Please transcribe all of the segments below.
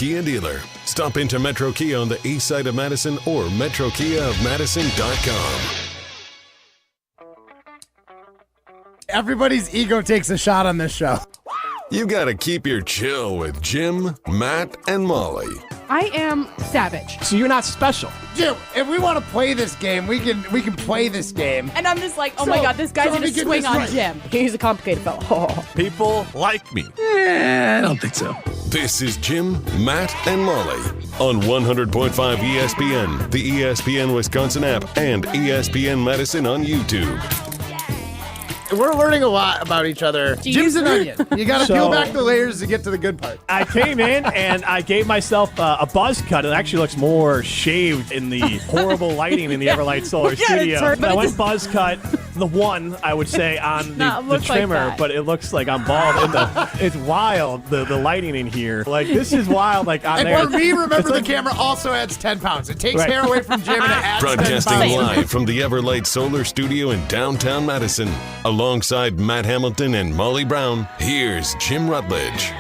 Kia dealer. Stop into Metro Kia on the east side of Madison or metrokiaofmadison.com. Everybody's ego takes a shot on this show. You gotta keep your chill with Jim, Matt, and Molly. I am savage. So you're not special. Jim, if we want to play this game, we can play this game. And I'm just like, oh my God, this guy's going to swing on Jim. He's a complicated fellow. Oh. People like me. I don't think so. This is Jim, Matt, and Molly on 100.5 ESPN, the ESPN Wisconsin app, and ESPN Madison on YouTube. We're learning a lot about each other. Jeez. Jim's an onion. You got to peel back the layers to get to the good part. I came in and I gave myself a buzz cut. It actually looks more shaved in the horrible lighting in the Everlight Solar Studio. I went buzz cut, the one, I would say, on the trimmer, like but it looks like I'm bald. It's wild, the lighting in here. Like, this is wild. Like, on And there. for me, remember It's the camera also adds 10 pounds. It takes Right. hair away from Jim and it adds 10 Broadcasting pounds. live from the Everlight Solar Studio in downtown Madison, alongside Matt Hamilton and Molly Brown, here's Jim Rutledge.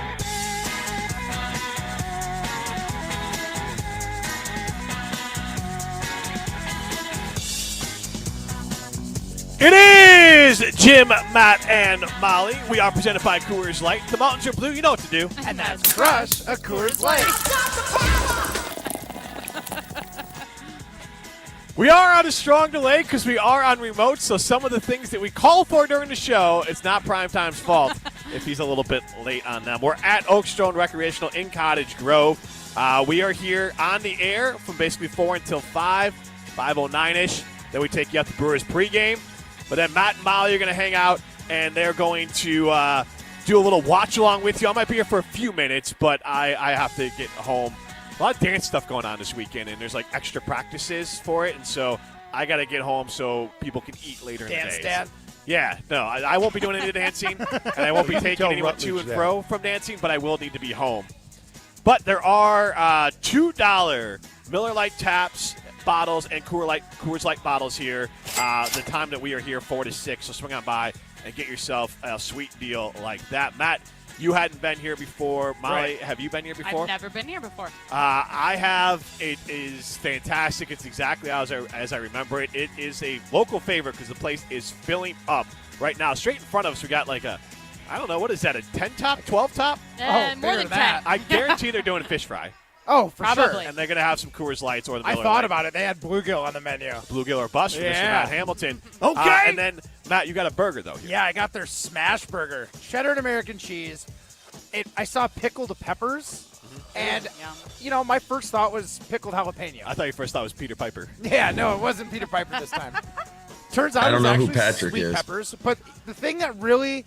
It is Jim, Matt, and Molly. We are presented by Coors Light. The mountains are blue. You know what to do. And that's crush a Coors Light. We are on a strong delay because we are on remote, so some of the things that we call for during the show, it's not Primetime's fault if he's a little bit late on them. We're at Oakstone Recreational in Cottage Grove. We are here on the air from basically 4 until 5, 5:09-ish. Then we take you out to Brewers pregame. But then Matt and Molly are going to hang out, and they're going to do a little watch-along with you. I might be here for a few minutes, but I have to get home. A lot of dance stuff going on this weekend, and there's like extra practices for it, and so I got to get home so people can eat later in the day. Dance, Dad? Yeah, no, I won't be doing any of the dancing, and I won't be taking anyone to and fro from dancing, but I will need to be home. But there are $2 Miller Lite taps, bottles, and Coors Light bottles here. The time that we are here, 4 to 6, so swing on by and get yourself a sweet deal like that. Matt, you hadn't been here before. Molly, have you been here before? I've never been here before. I have. It is fantastic. It's exactly as I remember it. It is a local favorite because the place is filling up right now. Straight in front of us, we got like a, I don't know, what is that, a 10-top, 12-top? More than 10. I guarantee they're doing a Phish Fry. Oh, for Probably. sure. And they're going to have some Coors Lights or the I Miller thought Lite. about it. They had bluegill on the menu. Bluegill or bust from Mr. Yeah. Matt Hamilton. Okay. And then, Matt, you got a burger, though. Here. Yeah, I got their smash burger. Cheddar and American cheese. I saw pickled peppers. And, you know, my first thought was pickled jalapeno. I thought your first thought was Peter Piper. Yeah, no, it wasn't Peter Piper this time. Turns out I don't it was know who actually Patrick sweet is. peppers. But the thing that really,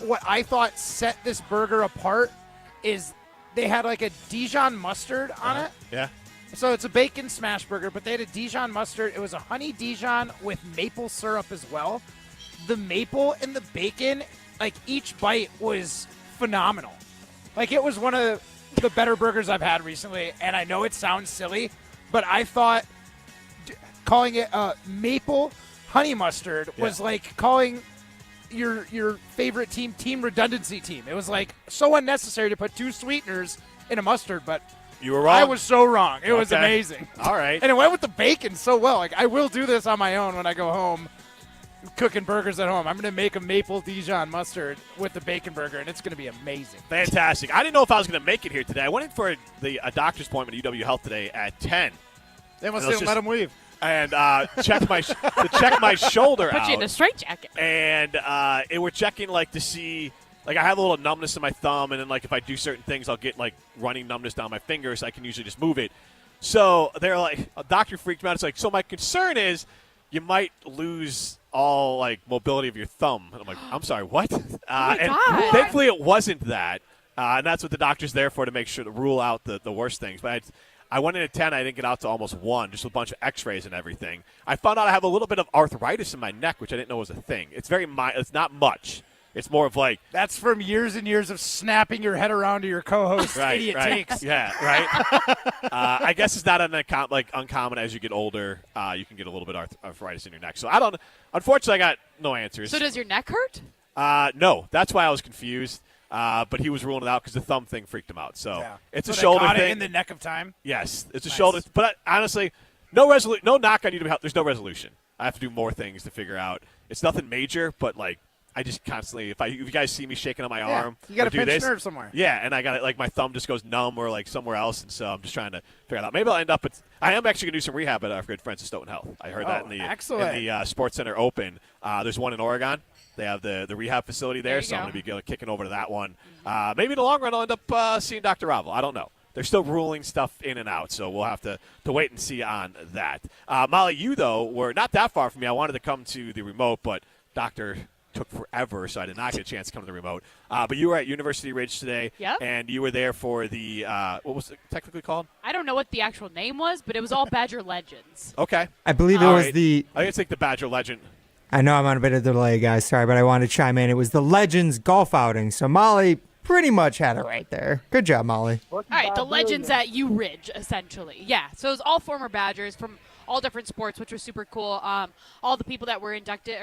what I thought set this burger apart is they had like a Dijon mustard on it. Yeah. So it's a bacon smash burger, but they had a Dijon mustard. It was a honey Dijon with maple syrup as well. The maple and the bacon, like each bite was phenomenal. Like it was one of the better burgers I've had recently, and I know it sounds silly, but I thought calling it maple honey mustard was like calling your favorite team redundancy team. It was like so unnecessary to put two sweeteners in a mustard, but You were wrong. I was so wrong. It was Okay. amazing. All right. And it went with the bacon so well. Like I will do this on my own when I go home cooking burgers at home. I'm going to make a maple Dijon mustard with the bacon burger, and it's going to be amazing. Fantastic. I didn't know if I was going to make it here today. I went in for a doctor's appointment at UW Health today at 10. They must And didn't let him leave. And check my shoulder Put out. you in a straitjacket. And we're checking like to see, like I have a little numbness in my thumb, and then like if I do certain things, I'll get like running numbness down my fingers. I can usually just move it. So they're like, a doctor freaked me out. It's like, so my concern is you might lose all like mobility of your thumb. And I'm like, I'm sorry, what? And God. thankfully it wasn't that. And that's what the doctor's there for, to make sure to rule out the worst things. But I went in at 10. I didn't get out to almost 1, just a bunch of x-rays and everything. I found out I have a little bit of arthritis in my neck, which I didn't know was a thing. It's it's not much. It's more of like. That's from years and years of snapping your head around to your co-host idiot takes. Yeah, right. I guess it's not uncommon as you get older. You can get a little bit of arthritis in your neck. So I don't. Unfortunately, I got no answers. So does your neck hurt? No, that's why I was confused. but he was ruling it out because the thumb thing freaked him out. So it's a they shoulder caught thing. it in the neck of time. Yes, it's a shoulder. But honestly, no knock on UW Health. There's no resolution. I have to do more things to figure out. It's nothing major, but like I just constantly, if you guys see me shaking on my arm, you got to pinch this, nerve somewhere. Yeah, and I got it. Like my thumb just goes numb or like somewhere else, and so I'm just trying to figure it out. Maybe I'll end up. I am actually gonna do some rehab at our good friends at Stoughton Health. I heard that in the Sports Center Open. There's one in Oregon. They have the rehab facility there, so I'm going to be kicking over to that one. Maybe in the long run, I'll end up seeing Dr. Ravel. I don't know. They're still ruling stuff in and out, so we'll have to wait and see on that. Molly, you, though, were not that far from me. I wanted to come to the remote, but Doctor took forever, so I did not get a chance to come to the remote. But you were at University Ridge today, and you were there for the what was it technically called? I don't know what the actual name was, but it was all Badger Legends. Okay. I believe it was the – I think the Badger Legend. I know I'm on a bit of delay, guys. Sorry, but I wanted to chime in. It was the Legends golf outing. So Molly pretty much had it right there. Good job, Molly. All right, the Legends at U Ridge, essentially. Yeah, so it was all former Badgers from all different sports, which was super cool. All the people that were inducted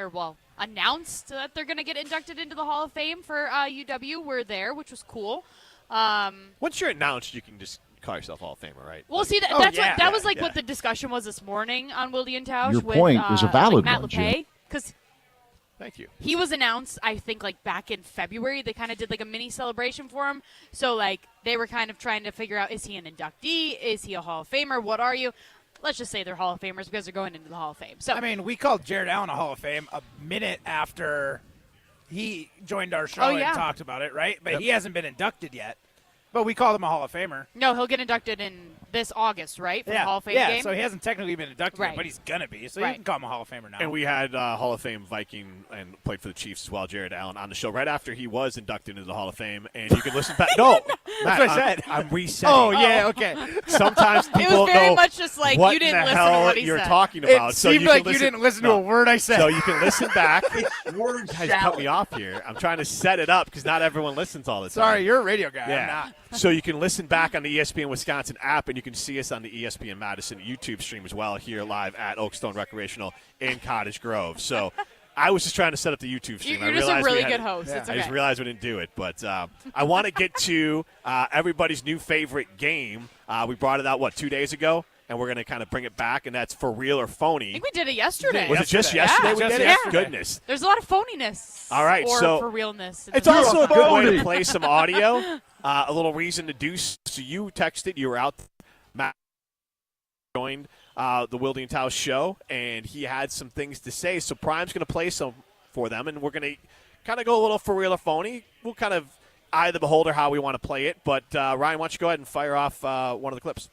announced that they're going to get inducted into the Hall of Fame for UW were there, which was cool. Once you're announced, you can just call yourself Hall of Famer, right? Well, see, that was what the discussion was this morning on Wildy and Tausch. Your point is a valid Matt one, LePay, because thank you. He was announced, I think, back in February. They kind of did a mini celebration for him. So they were kind of trying to figure out, is he an inductee? Is he a Hall of Famer? What are you? Let's just say they're Hall of Famers because they're going into the Hall of Fame. So I mean, we called Jared Allen a Hall of Fame a minute after he joined our show and talked about it, right? But he hasn't been inducted yet. But we called him a Hall of Famer. No, he'll get inducted in this August, right? For the Hall of Fame game? Yeah, so he hasn't technically been inducted yet, but he's going to be. So you can call him a Hall of Famer now. And we had Hall of Fame Viking and played for the Chiefs as well, Jared Allen, on the show right after he was inducted into the Hall of Fame. And you can listen back. No, that's what I said. I'm resetting. Oh, yeah, okay. Sometimes people it was very know much just what you didn't the listen hell to what he you're said. talking about. It seemed like you didn't listen to a word I said. So you can listen back. Word guys cut me off here. I'm trying to set it up because not everyone listens all the time. Sorry, you're a radio guy. Yeah. I'm not. So you can listen back on the ESPN Wisconsin app, and you can see us on the ESPN Madison YouTube stream as well here live at Oakstone Recreational in Cottage Grove. So I was just trying to set up the YouTube stream. You're just a really good host. It's okay. I just realized we didn't do it. But I want to get to everybody's new favorite game. We brought it out, 2 days ago? And we're going to kind of bring it back, and that's For Real or Phony. I think we did it yesterday. Was it just yesterday we did it? Goodness. There's a lot of phoniness. All right, or for realness. It's also a good way to play some audio, a little reason to do so. You texted, you were out, Matt joined the Wildy and Tausch show, and he had some things to say. So Prime's going to play some for them, and we're going to kind of go a little For Real or Phony. We'll kind of eye the beholder how we want to play it. But, Ryan, why don't you go ahead and fire off one of the clips.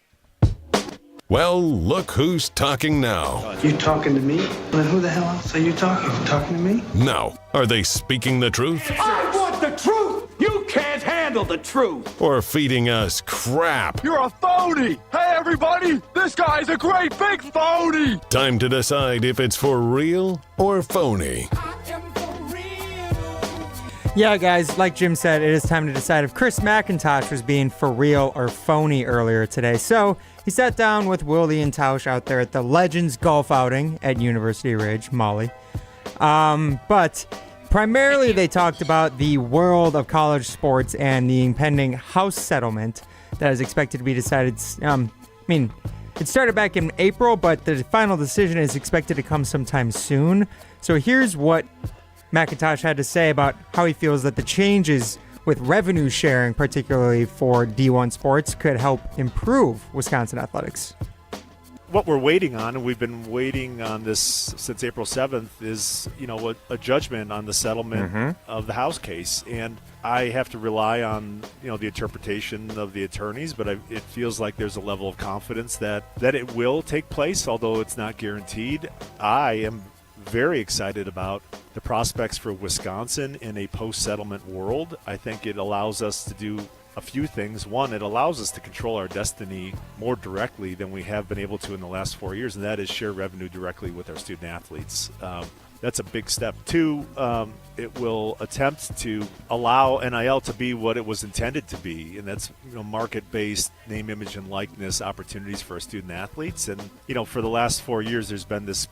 Well, look who's talking now. You talking to me? Then who the hell else are you talking? Talking to me? Now, are they speaking the truth? I want the truth! You can't handle the truth! Or feeding us crap? You're a phony! Hey, everybody! This guy's a great big phony! Time to decide if it's for real or phony. Yeah, guys, like Jim said, it is time to decide if Chris McIntosh was being for real or phony earlier today. So he sat down with Wildy and Tausch out there at the Legends golf outing at University Ridge, Molly. But primarily they talked about the world of college sports and the impending House settlement that is expected to be decided. It started back in April, but the final decision is expected to come sometime soon. So here's what McIntosh had to say about how he feels that the changes with revenue sharing, particularly for D1 sports, could help improve Wisconsin athletics. What we're waiting on, and we've been waiting on this since April 7th, is a judgment on the settlement of the House case. And I have to rely on the interpretation of the attorneys, but it feels like there's a level of confidence that it will take place, although it's not guaranteed. I am very excited about the prospects for Wisconsin in a post-settlement world. I think it allows us to do a few things. One, it allows us to control our destiny more directly than we have been able to in the last 4 years, and that is share revenue directly with our student athletes. That's a big step. Two, it will attempt to allow NIL to be what it was intended to be, and that's market-based name, image, and likeness opportunities for our student athletes. And for the last 4 years, there's been this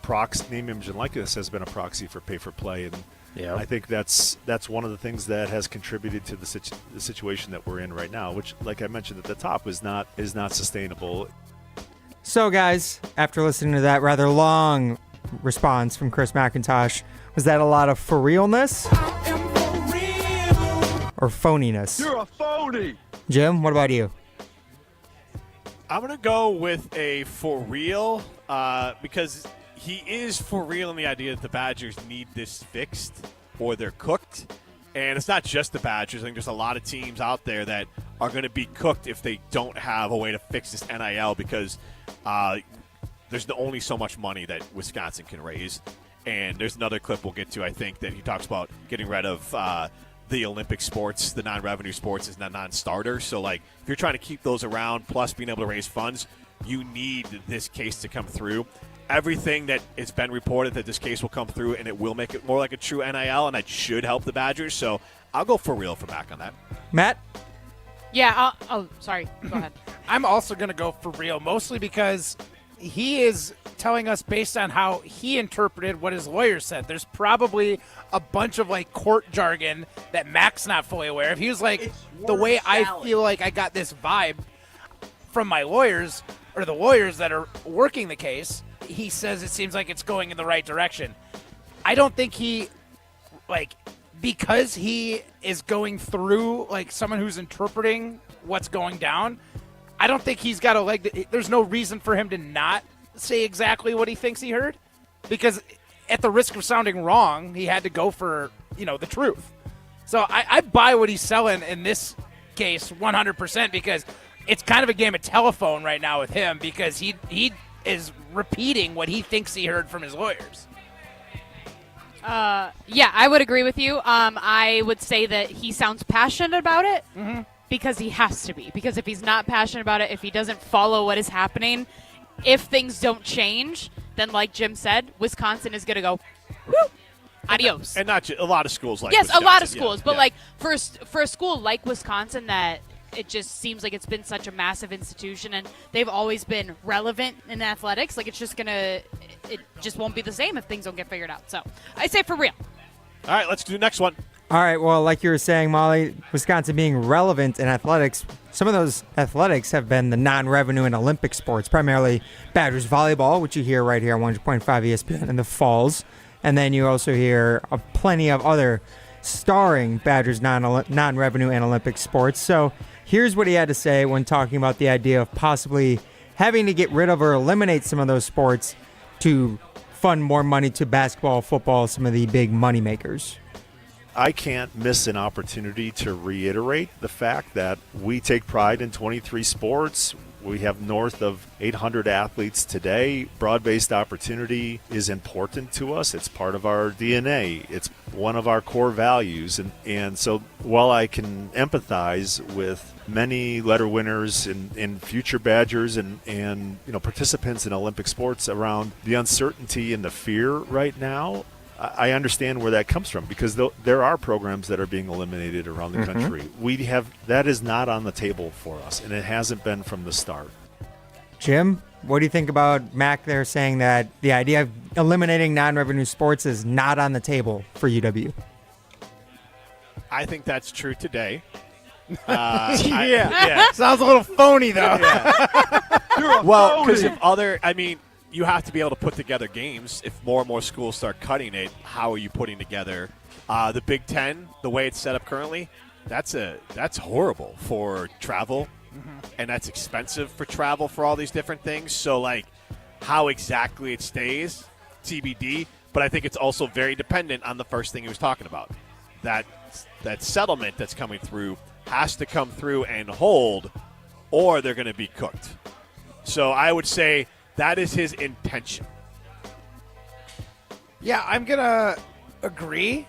name, image, and likeness has been a proxy for pay-for-play, and I think that's one of the things that has contributed to the situation that we're in right now, which, like I mentioned at the top, is not sustainable. So, guys, after listening to that rather long response from Chris McIntosh, was that a lot of for realness or phoniness? You're a phony. Jim, what about you? I'm going to go with a for real because he is for real in the idea that the Badgers need this fixed or they're cooked. And it's not just the Badgers. I think there's a lot of teams out there that are going to be cooked if they don't have a way to fix this NIL because there's only so much money that Wisconsin can raise. And there's another clip we'll get to, I think, that he talks about getting rid of the Olympic sports, the non-revenue sports is non-starter. So, like, if you're trying to keep those around plus being able to raise funds, you need this case to come through. Everything that it's been reported that this case will come through and it will make it more like a true NIL, and that should help the Badgers. So I'll go for real for Mac on that. Matt? Yeah. Sorry. Go ahead. I'm also going to go for real, mostly because he is telling us based on how he interpreted what his lawyer said. There's probably a bunch of like court jargon that Mac's not fully aware of. He was like, the way I feel like I got this vibe from my lawyers or the lawyers that are working the case, he says it seems like it's going in the right direction. I don't think he, like, because he is going through like someone who's interpreting what's going down, I don't think he's got a leg. There's no reason for him to not say exactly what he thinks he heard, because at the risk of sounding wrong, he had to go for, the truth. So I buy what he's selling in this case 100% because it's kind of a game of telephone right now with him because he is repeating what he thinks he heard from his lawyers. Yeah, I would agree with you. I would say that he sounds passionate about it because he has to be. Because if he's not passionate about it, if he doesn't follow what is happening, if things don't change, then like Jim said, Wisconsin is going to go, whoo, adios. And not a lot of schools like Yes, Wisconsin. a lot of schools. Yeah, but yeah. like for a school like Wisconsin that it just seems like it's been such a massive institution and they've always been relevant in athletics. Like it just won't be the same if things don't get figured out. So I say for real. All right, let's do the next one. All right, well, like you were saying, Molly, Wisconsin being relevant in athletics, some of those athletics have been the non-revenue and Olympic sports, primarily Badgers volleyball, which you hear right here on 100.5 ESPN in the falls. And then you also hear plenty of other starring Badgers non-revenue and Olympic sports. So here's what he had to say when talking about the idea of possibly having to get rid of or eliminate some of those sports to fund more money to basketball, football, some of the big money makers. I can't miss an opportunity to reiterate the fact that we take pride in 23 sports. We have north of 800 athletes today. Broad-based opportunity is important to us. It's part of our DNA. It's one of our core values. And so while I can empathize with many letter winners and future Badgers and participants in Olympic sports around the uncertainty and the fear right now, I understand where that comes from because there are programs that are being eliminated around the country. That is not on the table for us, and it hasn't been from the start. Jim, what do you think about Mac there saying that the idea of eliminating non-revenue sports is not on the table for UW? I think that's true today. Yeah. Sounds a little phony, though. You're a Well, because phony. you have to be able to put together games. If more and more schools start cutting it, how are you putting together the Big Ten? The way it's set up currently, that's horrible for travel, and that's expensive for travel for all these different things. So, like, how exactly it stays, TBD. But I think it's also very dependent on the first thing he was talking about. That settlement that's coming through has to come through and hold, or they're going to be cooked. So I would say that is his intention. Yeah, I'm going to agree.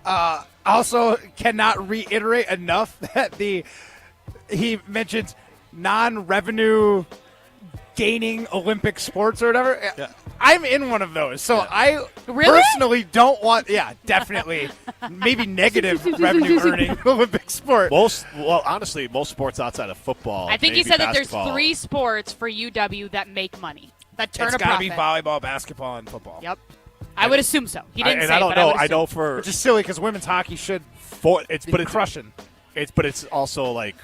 Also cannot reiterate enough that he mentions non-revenue gaining Olympic sports or whatever. Yeah. I'm in one of those. So I Really? personally don't want, definitely, maybe negative revenue earning Olympic sport. Honestly, most sports outside of football. I think he maybe said that there's basketball. 3 sports for UW that make money, that turn It's a got to profit. be volleyball, basketball, and football. Yep. I would assume so. He didn't say, I don't but know. I would I assume. know for Which is silly because women's hockey should but it's crushing. It's also like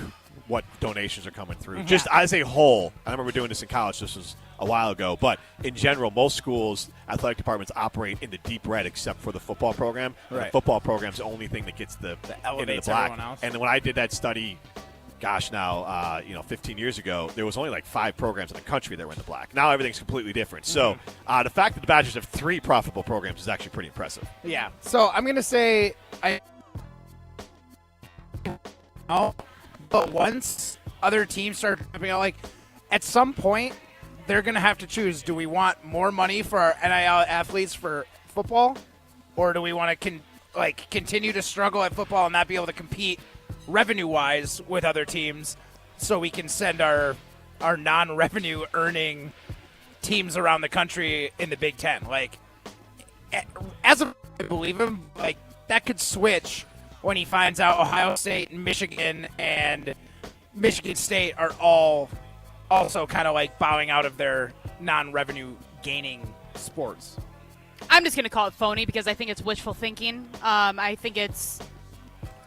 what donations are coming through. Just as a whole, I remember doing this in college. This was a while ago, but in general, most schools' athletic departments operate in the deep red, except for the football program. Right. The football program's the only thing that gets into the elevates black. everyone else. And when I did that study, now 15 years ago, there was only like 5 programs in the country that were in the black. Now everything's completely different. So the fact that the Badgers have 3 profitable programs is actually pretty impressive. Yeah. So I'm gonna say but once other teams start jumping out, like at some point they're gonna have to choose: do we want more money for our NIL athletes for football, or do we want to continue to struggle at football and not be able to compete revenue-wise with other teams, so we can send our non-revenue earning teams around the country in the Big Ten? Like, as I believe him, like that could switch when he finds out Ohio State and Michigan and Michigan State are all also kind of like bowing out of their non-revenue gaining sports. I'm just going to call it phony because I think it's wishful thinking. I think it's,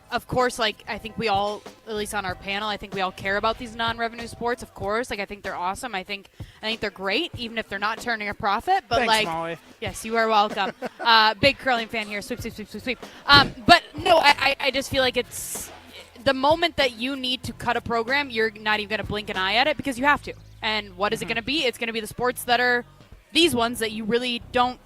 of course, I think we all, at least on our panel, I think we all care about these non-revenue sports, of course. I think they're awesome. I think they're great, even if they're not turning a profit. But Thanks, Molly. Yes, you are welcome. Big curling fan here. Sweep, sweep, sweep, sweep, sweep. But no, I just feel like it's the moment that you need to cut a program, you're not even going to blink an eye at it because you have to. And what is it going to be? It's going to be the sports that are these ones that you really don't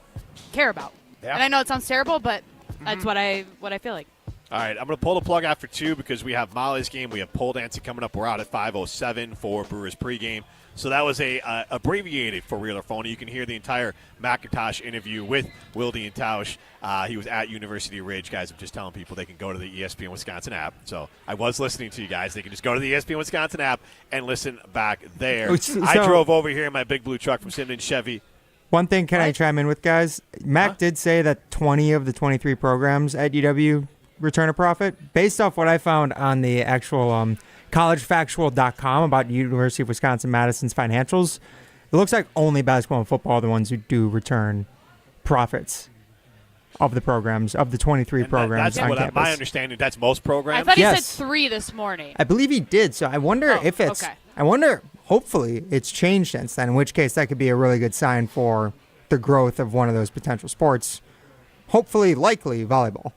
care about. Yeah. And I know it sounds terrible, but that's what I feel like. All right, I'm going to pull the plug after 2 because we have Molly's game. We have pole dancing coming up. We're out at 5:07 for Brewers pregame. So that was a abbreviated for real or phony. You can hear the entire McIntosh interview with Wildy and Tausch. He was at University Ridge. Guys, I'm just telling people they can go to the ESPN Wisconsin app. So I was listening to you guys. They can just go to the ESPN Wisconsin app and listen back there. I drove over here in my big blue truck from Simmons Chevy. One thing can I chime in with, guys? Mac did say that 20 of the 23 programs at UW return a profit. Based off what I found on the actual collegefactual.com about University of Wisconsin-Madison's financials, it looks like only basketball and football are the ones who do return profits of the programs, of the 23 programs That's on what campus. my understanding. That's most programs. I thought he Yes. said 3 this morning. I believe he did, so I wonder if it's... okay. I wonder, hopefully, it's changed since then, in which case that could be a really good sign for the growth of one of those potential sports. Hopefully, likely, volleyball.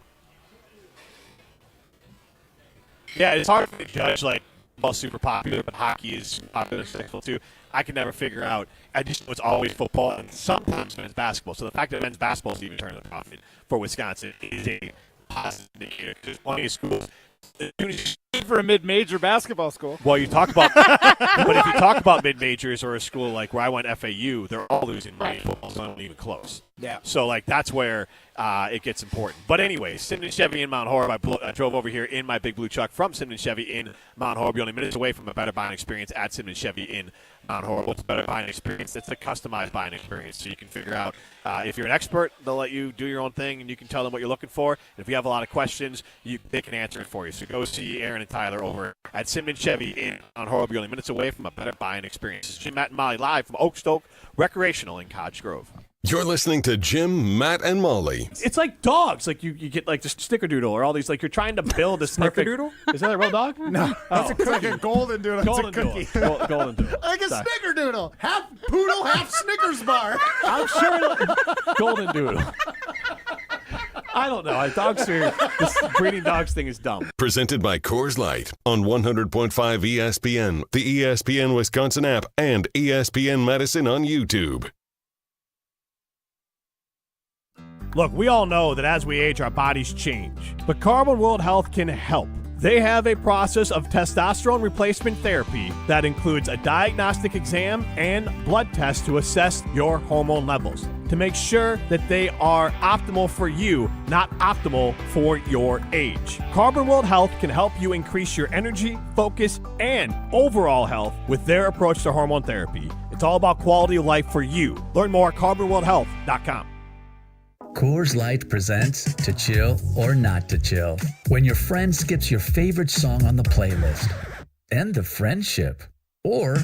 Yeah, it's hard to judge, like, football's super popular, but hockey is popular too. I can never figure out. I just know it's always football and sometimes men's basketball. So the fact that men's basketball is even turning a profit for Wisconsin is a positive indicator. There's plenty of schools. For a mid-major basketball school. Well, you talk about, but if you talk about mid-majors or a school like where I went, FAU, they're all losing money. Football's not even close. Yeah. So, like, that's where it gets important. But anyway, Simmons Chevy in Mount Horeb. I drove over here in my big blue truck from Simmons Chevy in Mount Horeb. You're only minutes away from a better buying experience at Simmons Chevy in Mount Horeb. What's a better buying experience? It's a customized buying experience. So you can figure out if you're an expert, they'll let you do your own thing, and you can tell them what you're looking for. And if you have a lot of questions, they can answer it for you. So go see Aaron and Tyler over at Simmons Chevy in Mount Horeb. You're only minutes away from a better buying experience. It's Jim, Matt, and Molly live from Oakstone Recreational in Cottage Grove. You're listening to Jim, Matt, and Molly. It's like dogs. Like you get like the snickerdoodle or all these. Like you're trying to build a Snickerdoodle? Is that a real dog? No, it's like a golden doodle. Golden It's a cookie. doodle. Golden doodle. Like a snickerdoodle. Half poodle, half Snickers bar. I'm sure. Golden doodle. I don't know. This breeding dogs thing is dumb. Presented by Coors Light on 100.5 ESPN, the ESPN Wisconsin app, and ESPN Madison on YouTube. Look, we all know that as we age, our bodies change. But Carbon World Health can help. They have a process of testosterone replacement therapy that includes a diagnostic exam and blood tests to assess your hormone levels to make sure that they are optimal for you, not optimal for your age. Carbon World Health can help you increase your energy, focus, and overall health with their approach to hormone therapy. It's all about quality of life for you. Learn more at carbonworldhealth.com. Coors Light presents To Chill or Not to Chill. When your friend skips your favorite song on the playlist. End the friendship. Or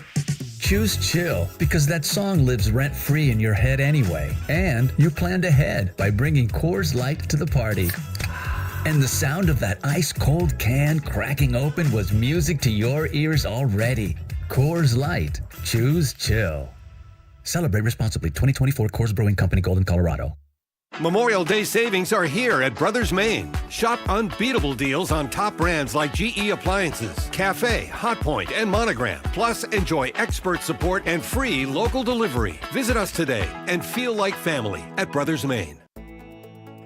choose chill because that song lives rent-free in your head anyway. And you planned ahead by bringing Coors Light to the party. And the sound of that ice-cold can cracking open was music to your ears already. Coors Light. Choose chill. Celebrate responsibly. 2024 Coors Brewing Company, Golden, Colorado. Memorial Day savings are here at Brothers Maine. Shop unbeatable deals on top brands like GE Appliances, Cafe, Hotpoint, and Monogram. Plus, enjoy expert support and free local delivery. Visit us today and feel like family at Brothers Maine.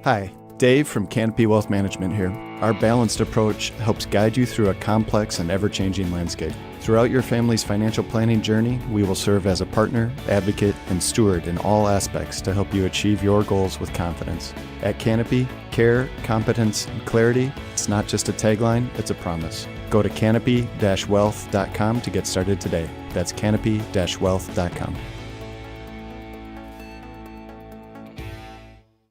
Hi, Dave from Canopy Wealth Management here. Our balanced approach helps guide you through a complex and ever-changing landscape. Throughout your family's financial planning journey, we will serve as a partner, advocate, and steward in all aspects to help you achieve your goals with confidence. At Canopy, care, competence, and clarity, it's not just a tagline, it's a promise. Go to canopy-wealth.com to get started today. That's canopy-wealth.com.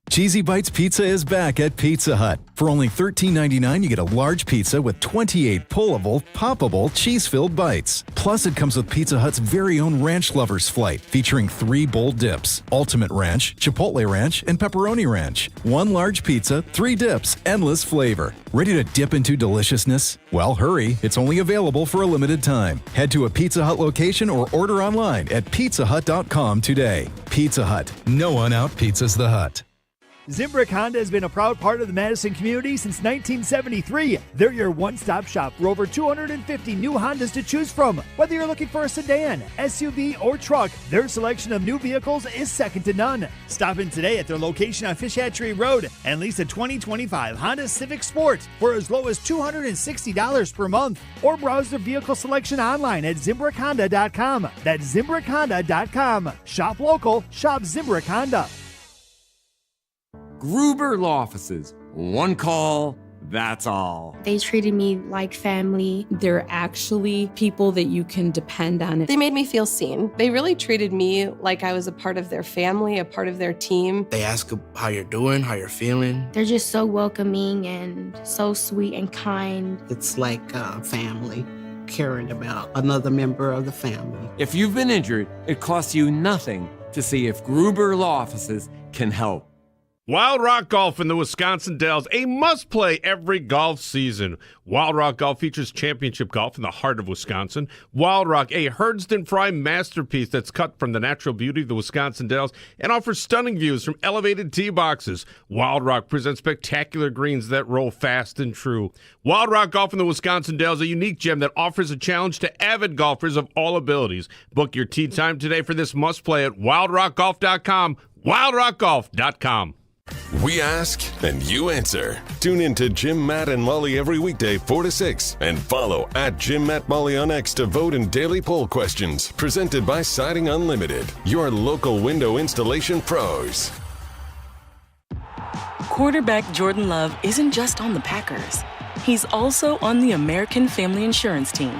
Cheesy Bites Pizza is back at Pizza Hut. For only $13.99, you get a large pizza with 28 pullable, poppable, cheese-filled bites. Plus, it comes with Pizza Hut's very own Ranch Lovers Flight, featuring 3 bold dips: Ultimate Ranch, Chipotle Ranch, and Pepperoni Ranch. 1 large pizza, 3 dips, endless flavor. Ready to dip into deliciousness? Well, hurry. It's only available for a limited time. Head to a Pizza Hut location or order online at pizzahut.com today. Pizza Hut. No one out-pizzas the Hut. Zimbrick Honda has been a proud part of the Madison community since 1973. They're your one-stop shop for over 250 new Hondas to choose from. Whether you're looking for a sedan, SUV, or truck, their selection of new vehicles is second to none. Stop in today at their location on Fish Hatchery Road and lease a 2025 Honda Civic Sport for as low as $260 per month. Or browse their vehicle selection online at ZimbrickHonda.com. That's ZimbrickHonda.com. Shop local, shop Zimbrick Honda. Gruber Law Offices. One call, that's all. They treated me like family. They're actually people that you can depend on. They made me feel seen. They really treated me like I was a part of their family, a part of their team. They ask how you're doing, how you're feeling. They're just so welcoming and so sweet and kind. It's like family, caring about another member of the family. If you've been injured, it costs you nothing to see if Gruber Law Offices can help. Wild Rock Golf in the Wisconsin Dells, a must-play every golf season. Wild Rock Golf features championship golf in the heart of Wisconsin. Wild Rock, a Herdston Fry masterpiece that's cut from the natural beauty of the Wisconsin Dells and offers stunning views from elevated tee boxes. Wild Rock presents spectacular greens that roll fast and true. Wild Rock Golf in the Wisconsin Dells, a unique gem that offers a challenge to avid golfers of all abilities. Book your tee time today for this must-play at wildrockgolf.com, wildrockgolf.com. We ask and you answer. Tune in to Jim, Matt, and Molly every weekday 4 to 6 and follow at Jim, Matt, Molly on X to vote in daily poll questions. Presented by Siding Unlimited, your local window installation pros. Quarterback Jordan Love isn't just on the Packers. He's also on the American Family Insurance team.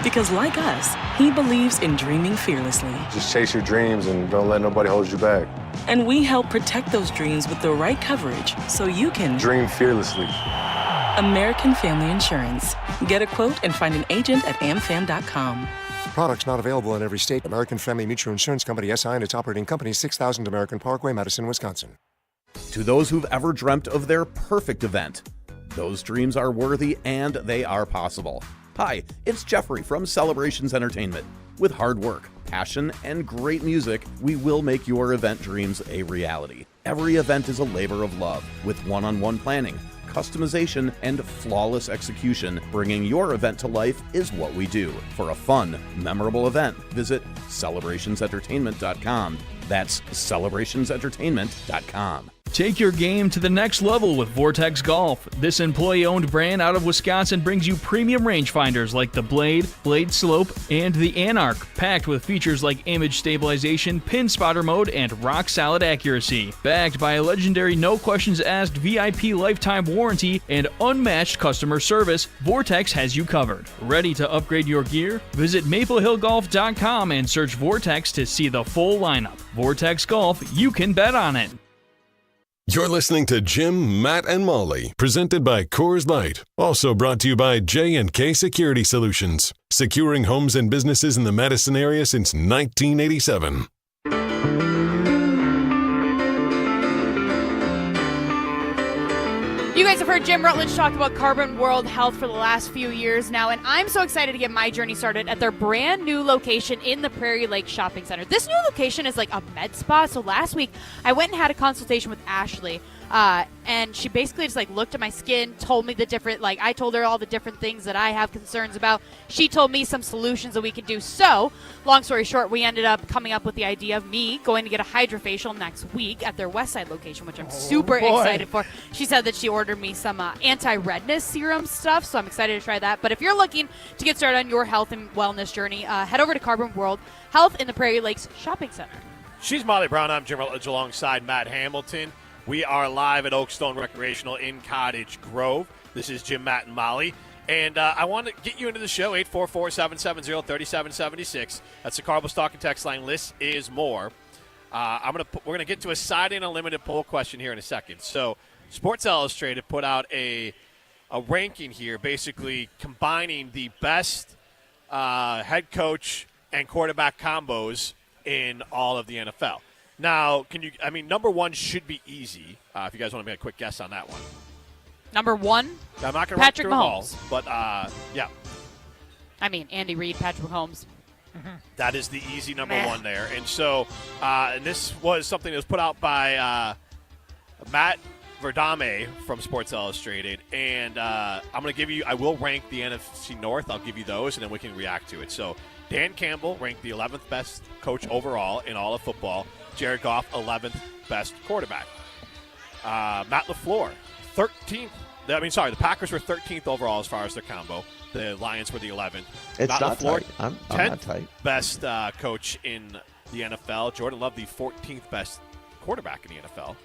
Because like us, he believes in dreaming fearlessly. Just chase your dreams and don't let nobody hold you back. And we help protect those dreams with the right coverage so you can dream fearlessly. American Family Insurance. Get a quote and find an agent at amfam.com. Products not available in every state. American Family Mutual Insurance Company, SI, and its operating company, 6000 American Parkway, Madison, Wisconsin. To those who've ever dreamt of their perfect event, those dreams are worthy and they are possible. Hi, it's Jeffrey from Celebrations Entertainment. With hard work, passion, and great music, we will make your event dreams a reality. Every event is a labor of love, with one-on-one planning, customization, and flawless execution. Bringing your event to life is what we do. For a fun, memorable event, visit celebrationsentertainment.com. That's celebrationsentertainment.com. Take your game to the next level with Vortex Golf. This employee-owned brand out of Wisconsin brings you premium rangefinders like the Blade, Blade Slope, and the Anarch, packed with features like image stabilization, pin spotter mode, and rock-solid accuracy. Backed by a legendary no-questions-asked VIP lifetime warranty and unmatched customer service, Vortex has you covered. Ready to upgrade your gear? Visit maplehillgolf.com and search Vortex to see the full lineup. Vortex Golf, you can bet on it. You're listening to Jim, Matt, and Molly, presented by Coors Light. Also brought to you by J&K Security Solutions, securing homes and businesses in the Madison area since 1987. You guys have heard Jim Rutledge talk about Carbon World Health for the last few years now, and I'm so excited to get my journey started at their brand new location in the Prairie Lake Shopping Center. This new location is like a med spa. So last week, I went and had a consultation with Ashley, and she basically just like looked at my skin, told me the different, like I told her all the different things that I have concerns about. She told me some solutions that we could do. So, long story short, we ended up coming up with the idea of me going to get a hydrofacial next week at their Westside location, which I'm super excited for. She said that she ordered me some anti-redness serum stuff, so I'm excited to try that. But if you're looking to get started on your health and wellness journey, head over to Carbon World Health in the Prairie Lakes Shopping Center. She's Molly Brown. I'm Jim Rutledge alongside Matt Hamilton. We are live at Oakstone Recreational in Cottage Grove. This is Jim, Matt, and Molly. And I want to get you into the show, 844-770-3776. That's the Carbos Talk and Text line. List is more. We're going to get to a side-in unlimited poll question here in a second. So Sports Illustrated put out a ranking here, basically combining the best head coach and quarterback combos in all of the NFL. Now, number one should be easy. If you guys want to make a quick guess on that one. Number one, I'm not going to Patrick Mahomes. Mahomes. But, yeah. I mean, Andy Reid, Patrick Mahomes. That is the easy number one there. And so, and this was something that was put out by Matt Verdame from Sports Illustrated. And I will rank the NFC North. I'll give you those, and then we can react to it. So, Dan Campbell ranked the 11th best coach overall in all of football. Jared Goff, 11th best quarterback. Matt LaFleur, 13th. The Packers were 13th overall as far as their combo. The Lions were the 11th. It's Matt not LaFleur, tight. I'm 10th not tight. best coach in the NFL. Jordan Love, the 14th best quarterback in the NFL.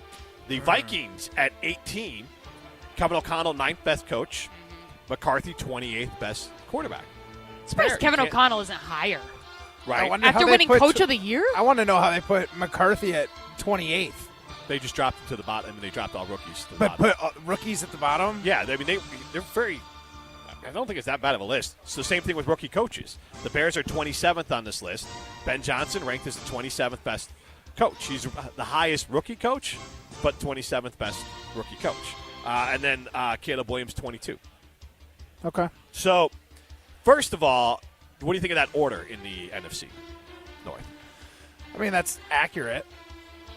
The Vikings at 18. Kevin O'Connell, 9th best coach. McCarthy, 28th best quarterback. Surprised Kevin O'Connell isn't higher. Right. After winning Coach of the Year? I want to know how they put McCarthy at 28th. They just dropped him to the bottom. They dropped all rookies to the But bottom. put rookies at the bottom? Yeah, they're very – I don't think it's that bad of a list. It's the same thing with rookie coaches. The Bears are 27th on this list. Ben Johnson ranked as the 27th best coach. He's the highest rookie coach, but 27th best rookie coach. And then Caleb Williams, 22. Okay. So, first of all, what do you think of that order in the NFC North? I mean, that's accurate,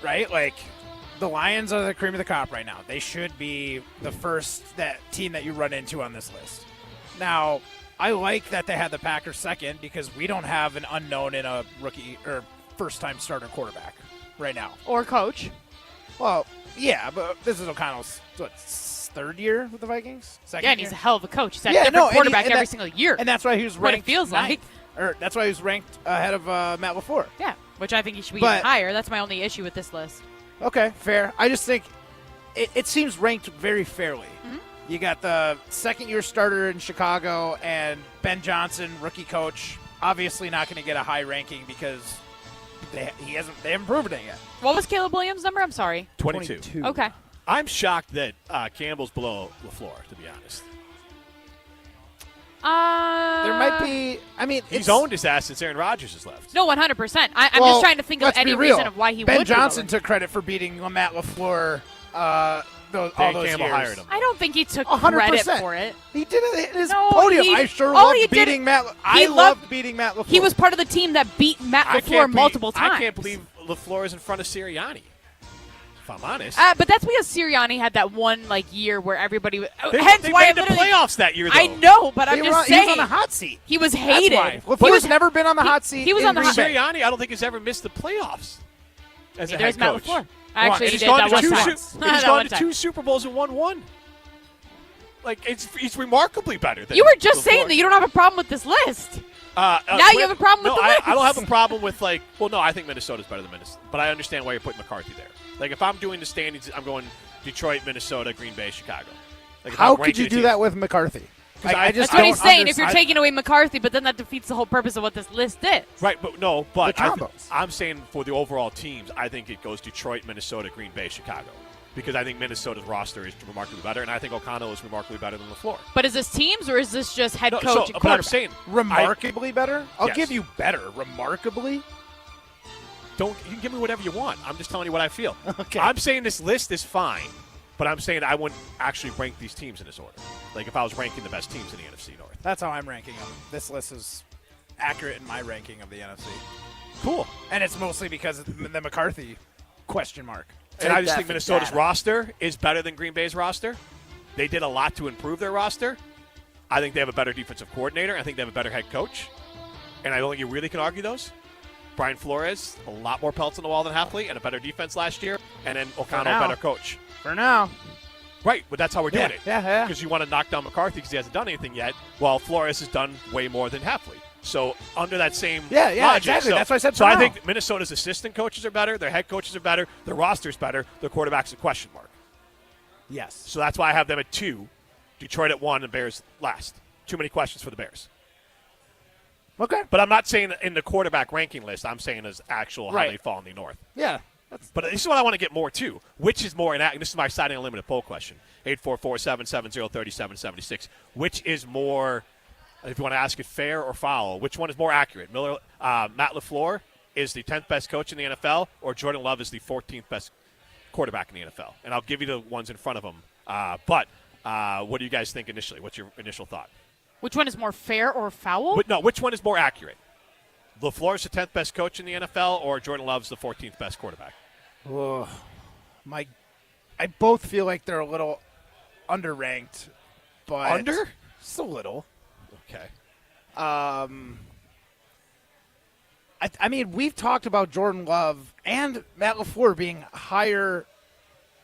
right? Like, the Lions are the cream of the crop right now. They should be the first team that you run into on this list. Now, I like that they had the Packers second because we don't have an unknown in a rookie or first-time starter quarterback right now. Or coach. Well, yeah, but this is O'Connell's, third year with the Vikings? Second Yeah, and he's year? a hell of a coach. He's had a different quarterback every single year. And that's why he was What ranked it feels like. That's why he was ranked ahead of Matt LaFleur. Yeah, which I think he should be even higher. That's my only issue with this list. Okay, fair. I just think it seems ranked very fairly. Mm-hmm. You got the second-year starter in Chicago and Ben Johnson, rookie coach, obviously not going to get a high ranking because they haven't proven it yet. What was Caleb Williams' number? I'm sorry. 22. Okay. I'm shocked that Campbell's below LaFleur, to be honest. There might be. I mean, he's owned his ass since Aaron Rodgers has left. No, 100%. I'm just trying to think of any reason of why he Ben would. Johnson took credit for beating Matt LaFleur all those Campbell years. hired him. I don't think he took 100%. credit for it. He did it in his No, podium. he- I sure all loved he did- beating Matt. he I loved beating Matt LaFleur. He was part of the team that beat Matt LaFleur multiple times. I can't believe LaFleur is in front of Sirianni, if I'm honest. But that's because Sirianni had that one year where everybody. They hence why made the playoffs that year, though. I know, but I'm He just was saying on the hot seat. He was That's hated. why. LaFleur's never been on the hot seat. He was in on the hot Green Bay. Sirianni, I don't think has ever missed the playoffs as a There's head Matt coach. LaFleur. Actually, he He's did gone that to one two time. He's That gone one to time. 2 Super Bowls and won one. Like, he's remarkably better than You were just LaFleur. saying that you don't have a problem with this list. Now you have a problem with the list. I don't have a problem with, I think Minnesota's better than Minnesota. But I understand why you're putting McCarthy there. Like, if I'm doing the standings, I'm going Detroit, Minnesota, Green Bay, Chicago. Like, if How I'm could ranking you the do teams. that with McCarthy? I just That's what he's don't saying. If you're understand. taking away McCarthy, but then that defeats the whole purpose of what this list is. Right, but no, but The combos. I'm saying for the overall teams, I think it goes Detroit, Minnesota, Green Bay, Chicago. because I think Minnesota's roster is remarkably better, and I think O'Connell is remarkably better than LaFleur. But is this teams or is this just head coach and But I'm quarterback? saying Remarkably better? I'll Yes. give you better. Remarkably? You can give me whatever you want. I'm just telling you what I feel. Okay. I'm saying this list is fine, but I'm saying I wouldn't actually rank these teams in this order. Like if I was ranking the best teams in the NFC North. That's how I'm ranking them. This list is accurate in my ranking of the NFC. Cool. And it's mostly because of the McCarthy question mark. And I just think Minnesota's roster is better than Green Bay's roster. They did a lot to improve their roster. I think they have a better defensive coordinator. I think they have a better head coach. And I don't think you really can argue those. Brian Flores, a lot more pelts on the wall than Hafley, and a better defense last year. And then O'Connell, a better coach. For now. Right, but that's how we're doing it. Yeah. Because you want to knock down McCarthy because he hasn't done anything yet, while Flores has done way more than Hafley. So under that same logic, exactly. That's what I said. So for I now. think Minnesota's assistant coaches are better, their head coaches are better, their roster's better, their quarterback's a question mark. Yes. So that's why I have them at 2, Detroit at 1, and Bears last. Too many questions for the Bears. Okay. But I'm not saying in the quarterback ranking list. I'm saying as actual how they fall in the North. Yeah. But this is what I want to get more to. Which is more inaccurate? This is my Siding Unlimited poll question. 844-770-3776. Which is more, if you want to ask it fair or foul, which one is more accurate? Matt LaFleur is the 10th best coach in the NFL, or Jordan Love is the 14th best quarterback in the NFL? And I'll give you the ones in front of them. But what do you guys think initially? What's your initial thought? Which one is more fair or foul? But no, which one is more accurate? LaFleur's the 10th best coach in the NFL, or Jordan Love's the 14th best quarterback? Oh, I both feel like they're a little underranked, but Under? Just a little. Okay. I mean, we've talked about Jordan Love and Matt LaFleur being higher.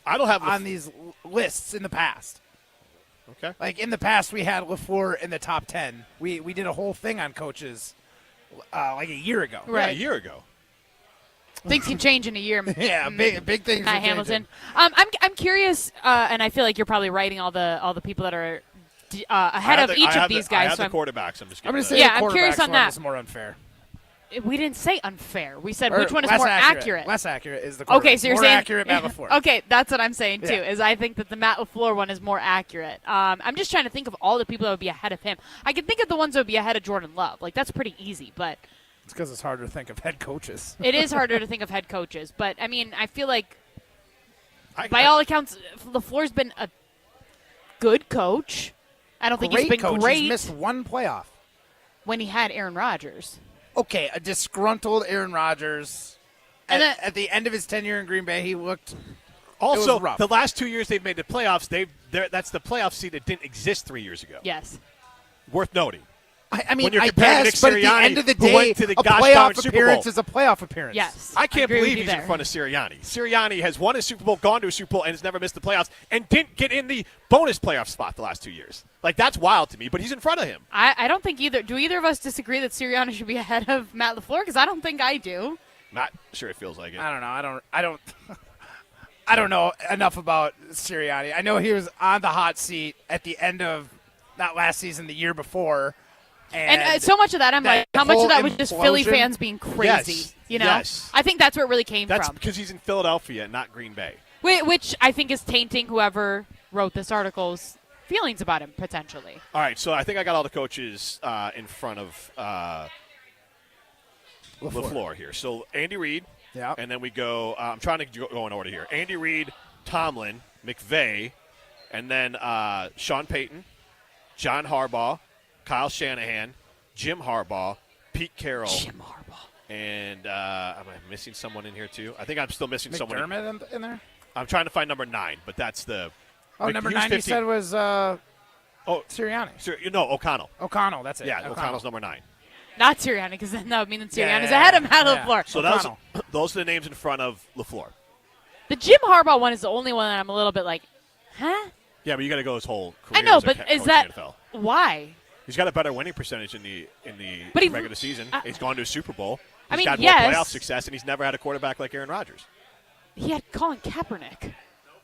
I don't have on these lists in the past. Okay. Like in the past, we had LaFleur in the top 10. We did a whole thing on coaches like a year ago. Right. Yeah, a year ago. Things can change in a year. Yeah, big things. Matt Hamilton. I'm curious, and I feel like you're probably writing all the people that are ahead of each of these guys. I have the quarterbacks. I'm just going to say I'm curious on that. Is more unfair. We didn't say unfair. We said which one is more accurate. Less accurate is the quarterback. Okay, so you're more saying accurate Matt LaFleur. Okay, that's what I'm saying too. Yeah. Is I think that the Matt LaFleur one is more accurate. I'm just trying to think of all the people that would be ahead of him. I can think of the ones that would be ahead of Jordan Love. Like that's pretty easy, but it's because it's harder to think of head coaches. It is harder to think of head coaches, but I mean, I feel like by all accounts, LaFleur's been a good coach. I don't think he's been coach. great. He's missed one playoff when he had Aaron Rodgers. Okay, a disgruntled Aaron Rodgers. And at the end of his tenure in Green Bay, he looked. Also, it was rough. the last 2 years they've made the playoffs. That's the playoff seed that didn't exist 3 years ago. Yes. Worth noting. I mean, when you're I comparing guess, Nick but at the Sirianni, end of the who day, went to the a gosh playoff darn Super Bowl. appearance is a playoff appearance. Yes. I can't agree with believe you he's in there. front of Sirianni. Sirianni has won a Super Bowl, gone to a Super Bowl, and has never missed the playoffs, and didn't get in the bonus playoff spot the last 2 years. Like, that's wild to me, but he's in front of him. I don't think either. Do either of us disagree that Sirianni should be ahead of Matt LaFleur? Because I don't think I do. Not sure it feels like it. I don't know. I don't know enough about Sirianni. I know he was on the hot seat at the end of not last season, the year before. And so much of that, I'm like, how much of that was just Philly implosion? fans being crazy? Yes. You know, Yes. I think that's where it really came That's from. because he's in Philadelphia, not Green Bay. Which I think is tainting whoever wrote this article's feelings about him potentially. All right, so I think I got all the coaches in front of LaFleur here. So Andy Reid, yeah, and then we go. I'm trying to go in order here. Andy Reid, Tomlin, McVay, and then Sean Payton, John Harbaugh, Kyle Shanahan, Jim Harbaugh, Pete Carroll. Jim Harbaugh. And am I missing someone in here too? I think I'm still missing someone. McDermott in there? I'm trying to find number 9, but that's the. Number 9 you said was Sirianni. No, O'Connell. O'Connell, that's it. Yeah, O'Connell's number 9. Not Sirianni, because then that would mean that Sirianni's Yeah. ahead of Matt LaFleur. So those are the names in front of LaFleur. The Jim Harbaugh one is the only one that I'm a little bit like, huh? Yeah, but you got to go his whole career. I know, as a but coach is in that the NFL. why? He's got a better winning percentage in the But he- regular season. He's gone to a Super Bowl. I He's mean, got yes. more playoff success, and he's never had a quarterback like Aaron Rodgers. He had Colin Kaepernick.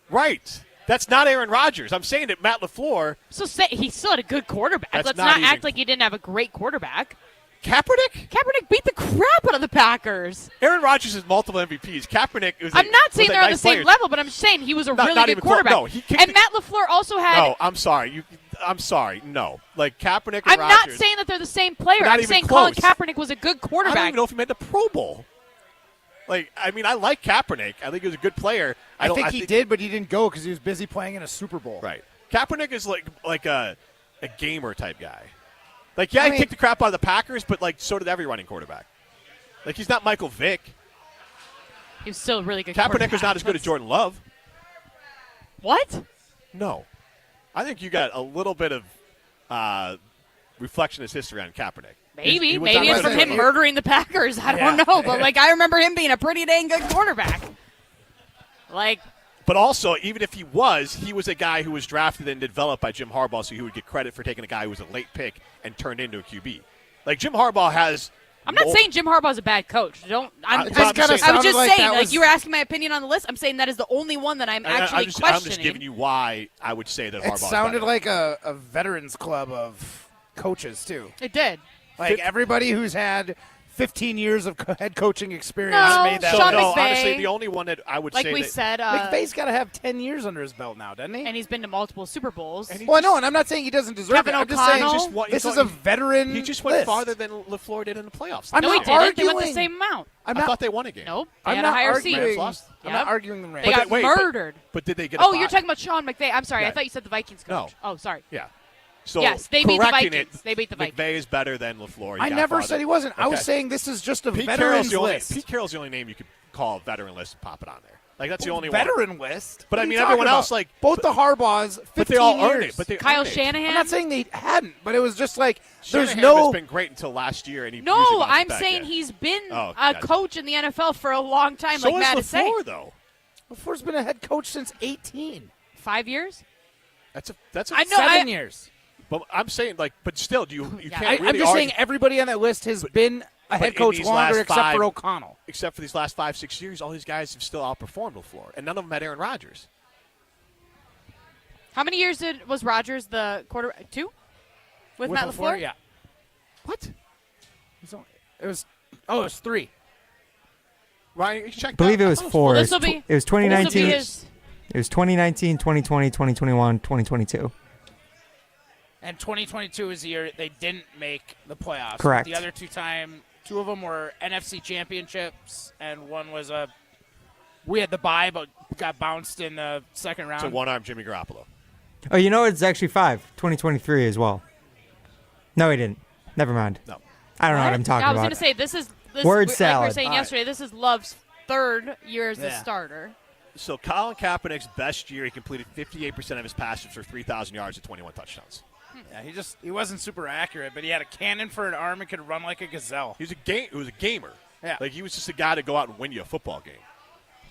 Right. That's not Aaron Rodgers. I'm saying that Matt LaFleur. So he still had a good quarterback. That's Let's not not even- act like he didn't have a great quarterback. Kaepernick? Kaepernick beat the crap out of the Packers. Aaron Rodgers has multiple MVPs. Kaepernick was I'm not saying they're on the nice same player. level, but I'm saying he was a really not good even quarterback. No, he kicked and Matt LaFleur also had. No, I'm sorry. I'm sorry. No. Like Kaepernick and I'm not Rodgers, saying that they're the same player. not I'm even saying close. Colin Kaepernick was a good quarterback. I don't even know if he made the Pro Bowl. Like, I mean, I like Kaepernick. I think he was a good player. I think he did, but he didn't go because he was busy playing in a Super Bowl. Right. Kaepernick is like a gamer type guy. Like, yeah, he kicked the crap out of the Packers, but like so did every running quarterback. Like, he's not Michael Vick. He was still a really good. Kaepernick was not as good as Jordan Love. What? No, I think you got a little bit of reflectionist history on Kaepernick. Maybe He was not it's from right. him murdering the Packers. I don't know, but like I remember him being a pretty dang good quarterback. Like, but also, even if he was a guy who was drafted and developed by Jim Harbaugh, so he would get credit for taking a guy who was a late pick and turned into a QB. Like Jim Harbaugh has. I'm not saying Jim Harbaugh's a bad coach. I was just saying, like you were asking my opinion on the list. I'm saying that is the only one that I'm actually questioning. I'm just giving you why I would say that Harbaugh. It sounded like a veterans club of coaches too. It did. Like everybody who's had 15 years of head coaching experience made that. Sean no, McVay, honestly, the only one that I would like say we that said, McVay's got to have 10 years under his belt now, doesn't he? And he's been to multiple Super Bowls. Well, no, and I'm not saying he doesn't deserve Kevin it. I'm just saying O'Connell. this is a veteran. He just went list. farther than LaFleur did in the playoffs. I'm no, not he didn't. arguing. They went the same amount. I thought they won a game. Nope. They I'm had not a higher arguing. seed. Rams lost? I'm not arguing the Rams. They got murdered. But did they get? Oh, you're talking about Sean McVay. I'm sorry. Yeah. I thought you said the Vikings coach. No. Oh, sorry. Yeah. So yes, they beat the correcting Vikings. They beat the Vikings. McVay is better than LaFleur. I never said he wasn't. I was saying this is just a veterans list. Pete Carroll's the only name you could call a veteran list and pop it on there. Like that's the only veteran list. But What I are mean, you everyone talking else about? like both the Harbaughs. 15 but they all years. earned it. But they Kyle earned it. Shanahan. I'm not saying they hadn't, but it was just like there's Shanahan no. has been great until last year, and he No, usually bounces I'm back, saying yeah. he's been Oh, a gotcha. coach in the NFL for a long time. So like Matt is is saying. LaFleur, though. LaFleur's been a head coach since 18. 5 years. That's a I know. 7 years. But I'm saying but still, you Yeah. can't really I'm just argue. saying everybody on that list has been a head in coach these longer, last except five- for O'Connell. Except for these last 5-6 years, all these guys have still outperformed LaFleur, and none of them had Aaron Rodgers. How many years was Rodgers the quarterback? 2? With Matt LaFleur? Yeah. What? It was 3. Ryan, you check. I believe it was 4. Well, this'll be- It was 2019. this'll be his- It was 2019, 2020, 2021, 2022. And 2022 is the year they didn't make the playoffs. Correct. The other two of them were NFC championships, and one was we had the bye, but got bounced in the second round. So one-arm Jimmy Garoppolo. Oh, you know it's actually 5. 2023 as well. No, he didn't. Never mind. No. I don't know what I'm talking I was about. going to say this is Word like salad. we were saying All right. yesterday. This is Love's 3rd year as the Yeah. starter. So Colin Kaepernick's best year, he completed 58% of his passes for 3,000 yards and 21 touchdowns. Yeah, he wasn't super accurate, but he had a cannon for an arm and could run like a gazelle. He was a gamer. Yeah. Like he was just a guy to go out and win you a football game.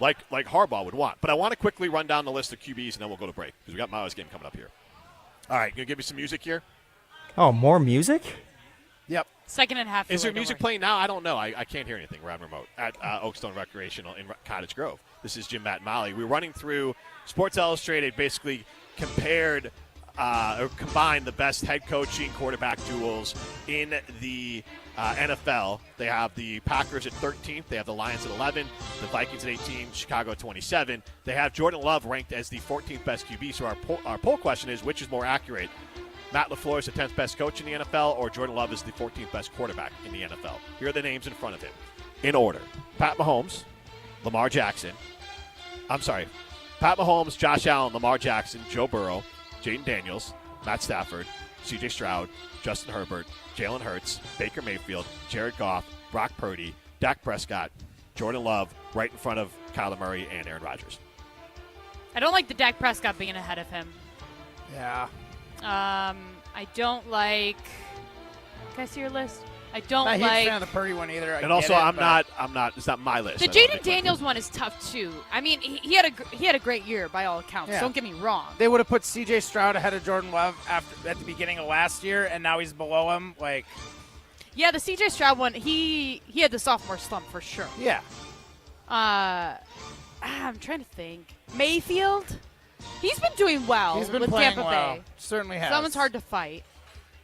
Like Harbaugh would want. But I want to quickly run down the list of QBs and then we'll go to break because we got Miles' game coming up here. All right, gonna give me some music here. Oh, more music? Yep. Second and a half. Is there don't music worry. playing now? I don't know. I can't hear anything. We're on remote at Oakstone Recreational in Cottage Grove. This is Jim, Matt, and Molly. We're running through Sports Illustrated, basically compared or combined the best head coaching quarterback duels in the NFL. They have the Packers at 13th. They have the Lions at 11. The Vikings at 18. Chicago at 27. They have Jordan Love ranked as the 14th best QB. So our poll question is, which is more accurate? Matt LaFleur is the 10th best coach in the NFL, or Jordan Love is the 14th best quarterback in the NFL. Here are the names in front of him. In order. Pat Mahomes, Lamar Jackson. I'm sorry. Pat Mahomes, Josh Allen, Lamar Jackson, Joe Burrow, Jaden Daniels, Matt Stafford, C.J. Stroud, Justin Herbert, Jalen Hurts, Baker Mayfield, Jared Goff, Brock Purdy, Dak Prescott, Jordan Love, right in front of Kyler Murray and Aaron Rodgers. I don't like the Dak Prescott being ahead of him. Yeah. I don't like. Can I see your list? I don't Not a huge like. fan of the Purdy one either. And also, I'm not. It's not my list. The Jaden Daniels one is tough too. I mean, he had a great year by all accounts. Yeah. Don't get me wrong. They would have put C.J. Stroud ahead of Jordan Love at the beginning of last year, and now he's below him. Like, Yeah, the C.J. Stroud one. He had the sophomore slump for sure. yeah. I'm trying to think. Mayfield. He's been doing well. He's been with playing Tampa well. Bay. Certainly has. Someone's hard to fight.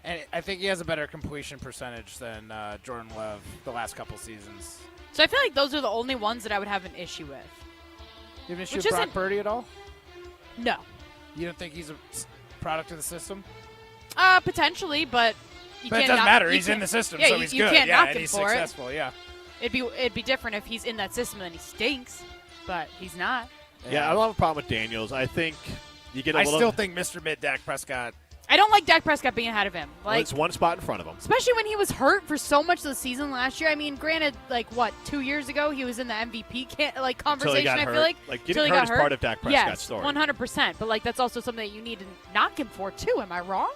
And I think he has a better completion percentage than Jordan Love the last couple seasons. So I feel like those are the only ones that I would have an issue with. You have an issue with Brock Purdy at all? No. You don't think he's a product of the system? Potentially, but it doesn't matter. He's in the system, so he's you good. Can't yeah, knock and him he's for successful. it. Yeah. It'd be different if he's in that system and he stinks, but he's not. Yeah, I don't have a problem with Daniels. I think you get a little. I still think Mr. Mid Dak Prescott. I don't like Dak Prescott being ahead of him. Like, it's one spot in front of him. Especially when he was hurt for so much of the season last year. I mean, granted, 2 years ago he was in the MVP conversation. I feel like getting hurt is part of Dak Prescott's story. 100%. But that's also something that you need to knock him for too. Am I wrong?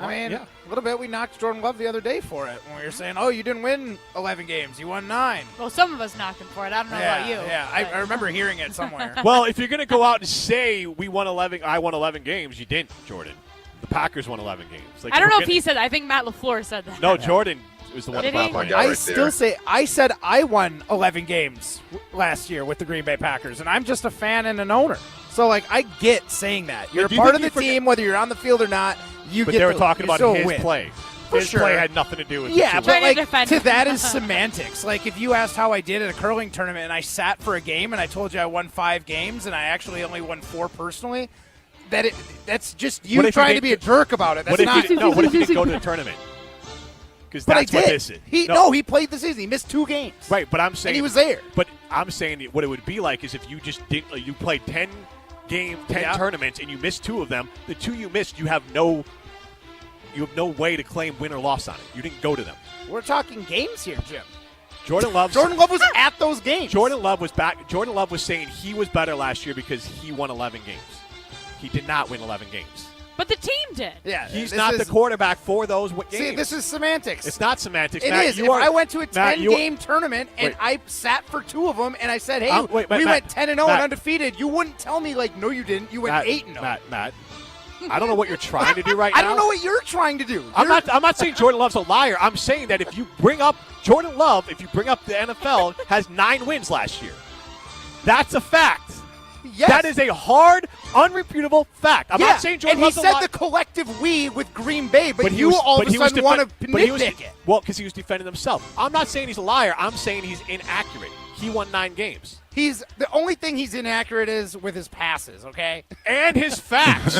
I mean, a little bit. We knocked Jordan Love the other day for it when we were saying, "Oh, you didn't win 11 games. You won 9." Well, some of us knocked him for it. I don't know about you. Yeah, I remember hearing it somewhere. Well, if you're going to go out and say I won 11 games, you didn't, Jordan. The Packers won 11 games. I don't know if he said that. I think Matt LaFleur said that. No, Jordan was the one that brought it. I said I won 11 games last year with the Green Bay Packers, and I'm just a fan and an owner. So, I get saying that. You're a part of the team, whether you're on the field or not. But they were talking about his play. His play had nothing to do with it. Yeah, but to that is semantics. If you asked how I did at a curling tournament and I sat for a game and I told you I won 5 games and I actually only won 4 personally, that's just you trying to be a jerk about it. That's what if you didn't go to the tournament? Because that's what this is. He played the season. He missed 2 games. Right, but I'm saying and he was there. But I'm saying what it would be like is if you just didn't. You played 10 tournaments and you missed 2 of them. The 2 you missed, you have no way to claim win or loss on it. You didn't go to them. We're talking games here, Jim. Jordan Love was at those games. Jordan Love was back. Jordan Love was saying he was better last year because he won 11 games. He did not win 11 games. But the team did. Yeah, he's not the quarterback for those games. See, this is semantics. It's not semantics. It Matt, is. If I went to a 10-game tournament and I sat for 2 of them and I said, "Hey, we went 10-0 and undefeated," you wouldn't tell me no, you didn't. You went 8-0. Matt. I don't know what you're trying to do right now. I don't know what you're trying to do. I'm not saying Jordan Love's a liar. I'm saying that if you bring up Jordan Love, if you bring up the NFL, has 9 wins last year. That's a fact. Yes. That is a hard, unreputable fact. I'm not saying Jordan Love's a liar. And he said the collective we with Green Bay, but you all of a sudden want to nitpick it. Well, because he was defending himself. I'm not saying he's a liar. I'm saying he's inaccurate. He won 9 games. The only thing he's inaccurate is with his passes, okay? And his facts.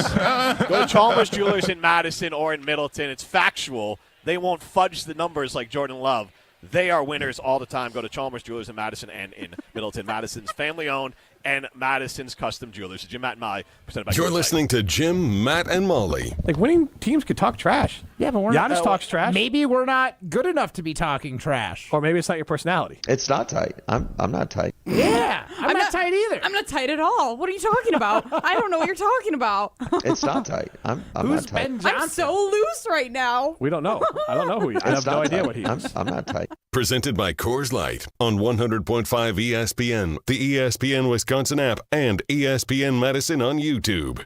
Go to Chalmers Jewelers in Madison or in Middleton. It's factual. They won't fudge the numbers like Jordan Love. They are winners all the time. Go to Chalmers Jewelers in Madison and in Middleton. Madison's family-owned and Madison's custom jewelers. Jim, Matt, and Molly, presented by You're listening to Jim, Matt, and Molly. Winning teams could talk trash. Yeah, but Giannis talks trash. Maybe we're not good enough to be talking trash. Or maybe it's not your personality. It's not tight. I'm not tight. Yeah, I'm not tight either. I'm not tight at all. What are you talking about? I don't know what you're talking about. It's not tight. I'm not tight. Ben Johnson? I'm so loose right now. We don't know. I don't know who he is. I have no idea what he is. I'm not tight. Presented by Coors Light on 100.5 ESPN, the ESPN Wisconsin app, and ESPN Madison on YouTube.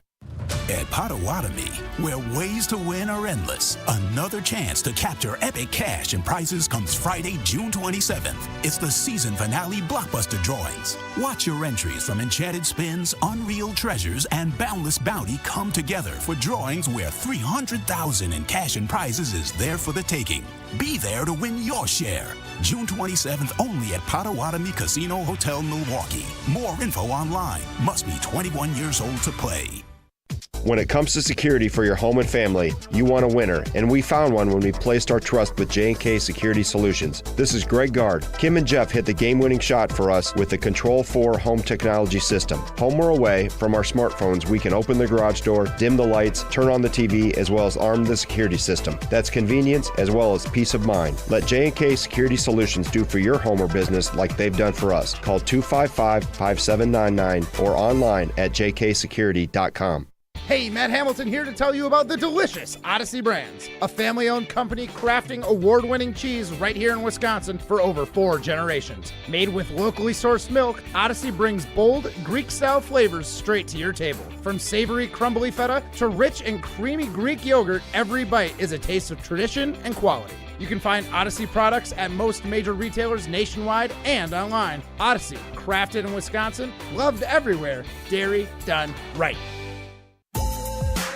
At Potawatomi, where ways to win are endless, another chance to capture epic cash and prizes comes Friday, June 27th. It's the season finale blockbuster drawings. Watch your entries from Enchanted Spins, Unreal Treasures, and Boundless Bounty come together for drawings where $300,000 in cash and prizes is there for the taking. Be there to win your share. June 27th only at Potawatomi Casino Hotel, Milwaukee. More info online. Must be 21 years old to play. When it comes to security for your home and family, you want a winner, and we found one when we placed our trust with J&K Security Solutions. This is Greg Gard. Kim and Jeff hit the game-winning shot for us with the Control 4 home technology system. Home or away, from our smartphones, we can open the garage door, dim the lights, turn on the TV, as well as arm the security system. That's convenience as well as peace of mind. Let J&K Security Solutions do for your home or business like they've done for us. Call 255-5799 or online at jksecurity.com. Hey, Matt Hamilton here to tell you about the delicious Odyssey Brands, a family-owned company crafting award-winning cheese right here in Wisconsin for over 4 generations. Made with locally sourced milk, Odyssey brings bold, Greek-style flavors straight to your table. From savory, crumbly feta to rich and creamy Greek yogurt, every bite is a taste of tradition and quality. You can find Odyssey products at most major retailers nationwide and online. Odyssey, crafted in Wisconsin, loved everywhere, dairy done right.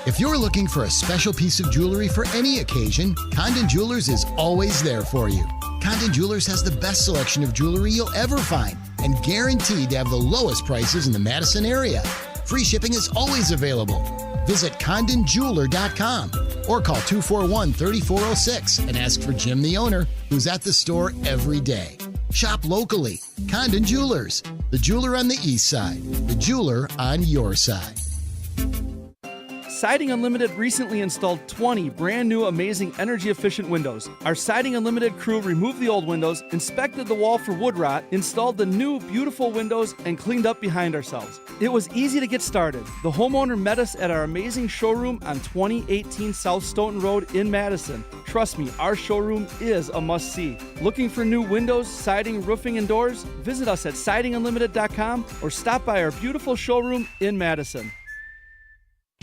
If you're looking for a special piece of jewelry for any occasion, Condon Jewelers is always there for you. Condon Jewelers has the best selection of jewelry you'll ever find and guaranteed to have the lowest prices in the Madison area. Free shipping is always available. Visit CondonJeweler.com or call 241-3406 and ask for Jim, the owner, who's at the store every day. Shop locally. Condon Jewelers, the jeweler on the east side, the jeweler on your side. Siding Unlimited recently installed 20 brand new amazing energy efficient windows. Our Siding Unlimited crew removed the old windows, inspected the wall for wood rot, installed the new beautiful windows, and cleaned up behind ourselves. It was easy to get started. The homeowner met us at our amazing showroom on 2018 South Stoughton Road in Madison. Trust me, our showroom is a must-see. Looking for new windows, siding, roofing, and doors? Visit us at sidingunlimited.com or stop by our beautiful showroom in Madison.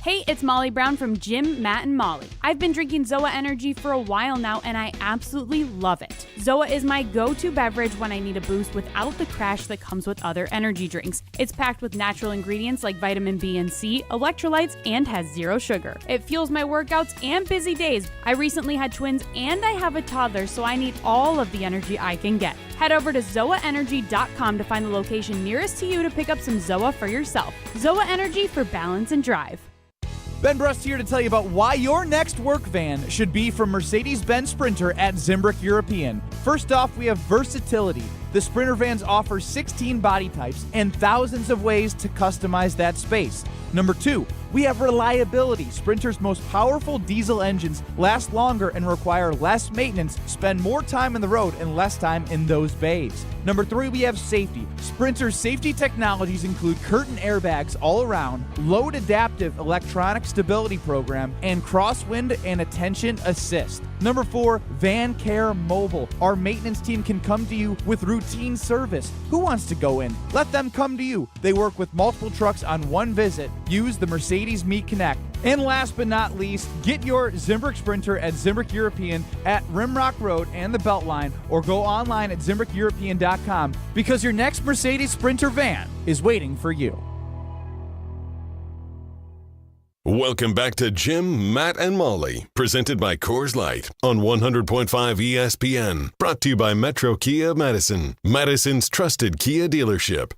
Hey, it's Molly Brown from Jim, Matt, and Molly. I've been drinking ZOA Energy for a while now, and I absolutely love it. ZOA is my go-to beverage when I need a boost without the crash that comes with other energy drinks. It's packed with natural ingredients like vitamin B and C, electrolytes, and has zero sugar. It fuels my workouts and busy days. I recently had twins, and I have a toddler, so I need all of the energy I can get. Head over to ZOAEnergy.com to find the location nearest to you to pick up some ZOA for yourself. ZOA Energy for balance and drive. Ben Brust here to tell you about why your next work van should be from Mercedes-Benz Sprinter at Zimbrick European. First off, we have versatility. The Sprinter vans offer 16 body types and thousands of ways to customize that space. Number 2, we have reliability. Sprinter's most powerful diesel engines last longer and require less maintenance, spend more time on the road and less time in those bays. Number 3, we have safety. Sprinter's safety technologies include curtain airbags all around, load adaptive electronic stability program, and crosswind and attention assist. Number 4, Van Care Mobile. Our maintenance team can come to you with routine service. Who wants to go in? Let them come to you. They work with multiple trucks on one visit. Use the Mercedes Me Connect. And last but not least, get your Zimbrick Sprinter at Zimbrick European at Rimrock Road and the Beltline, or go online at ZimbrickEuropean.com because your next Mercedes Sprinter van is waiting for you. Welcome back to Jim, Matt, and Molly, presented by Coors Light on 100.5 ESPN. Brought to you by Metro Kia Madison, Madison's trusted Kia dealership.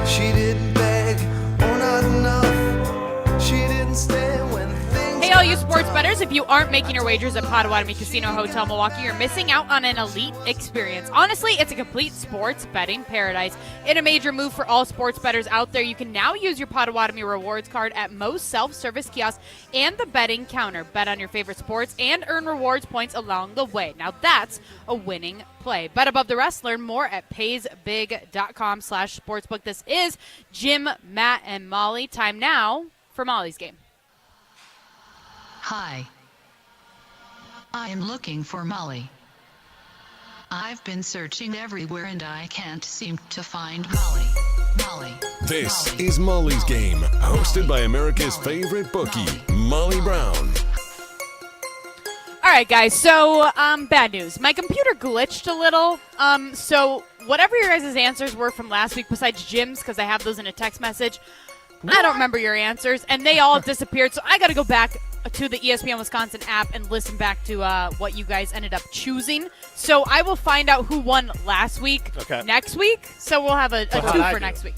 She didn't beg, or not enough. She didn't stay when things. Hey, all you sports bettors, if you aren't making your wagers at Potawatomi Casino Hotel Milwaukee, you're missing out on an elite experience. Honestly, it's a complete sports betting paradise. In a major move for all sports bettors out there, you can now use your Potawatomi rewards card at most self-service kiosks and the betting counter. Bet on your favorite sports and earn rewards points along the way. Now that's a winning play. Bet above the rest. Learn more at paysbig.com/sportsbook. This is Jim, Matt, and Molly. Time now for Molly's game. Hi. I am looking for Molly. I've been searching everywhere and I can't seem to find Molly. This is Molly's Game, hosted by America's favorite bookie, Molly Brown. All right, guys, so bad news. My computer glitched a little, so whatever your guys' answers were from last week, besides Jim's, because I have those in a text message, I don't remember your answers, and they all disappeared, so I got to go back to the ESPN Wisconsin app and listen back to what you guys ended up choosing. So I will find out who won last week next week, so we'll have a two for next week.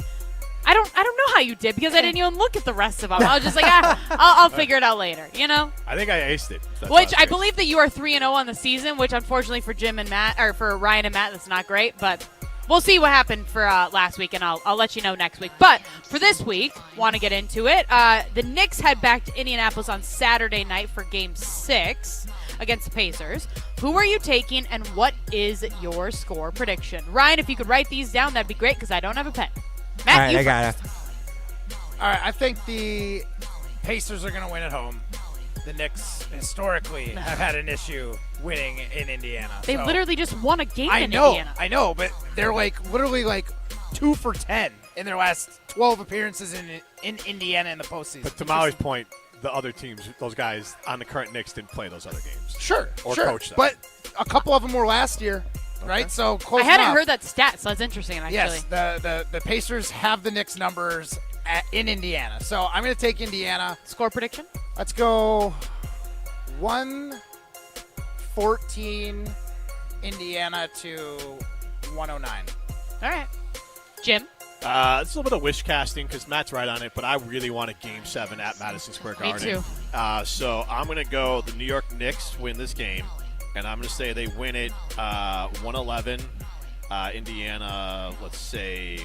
I don't know how you did because I didn't even look at the rest of them. I was just like, I'll figure it out later, you know? I think I aced it. Which I believe that you are 3-0 on the season, which unfortunately for Jim and Matt, or for Ryan and Matt, that's not great, but we'll see what happened for last week, and I'll let you know next week. But for this week, want to get into it. The Knicks head back to Indianapolis on Saturday night for Game 6 against the Pacers. Who are you taking, and what is your score prediction? Ryan, if you could write these down, that'd be great because I don't have a pen. Matt, all right, I got it. All right, I think the Pacers are going to win at home. The Knicks historically have had an issue winning in Indiana. They literally just won a game in Indiana. Indiana. I know, but they're literally 2 for 10 in their last 12 appearances in Indiana in the postseason. But to Molly's point, the other teams, those guys on the current Knicks didn't play those other games. Sure, or sure. coach them. But a couple of them were last year. Right, so close I hadn't enough. heard that stat, so that's interesting. Actually, yes, the Pacers have the Knicks numbers. in Indiana. So I'm going to take Indiana. Score prediction? Let's go 114 Indiana to 109. All right. Jim? It's a little bit of wish casting because Matt's right on it, but I really want a Game 7 at Madison Square Garden. Me too. So I'm going to go the New York Knicks win this game, and I'm going to say they win it 111. Indiana, let's say,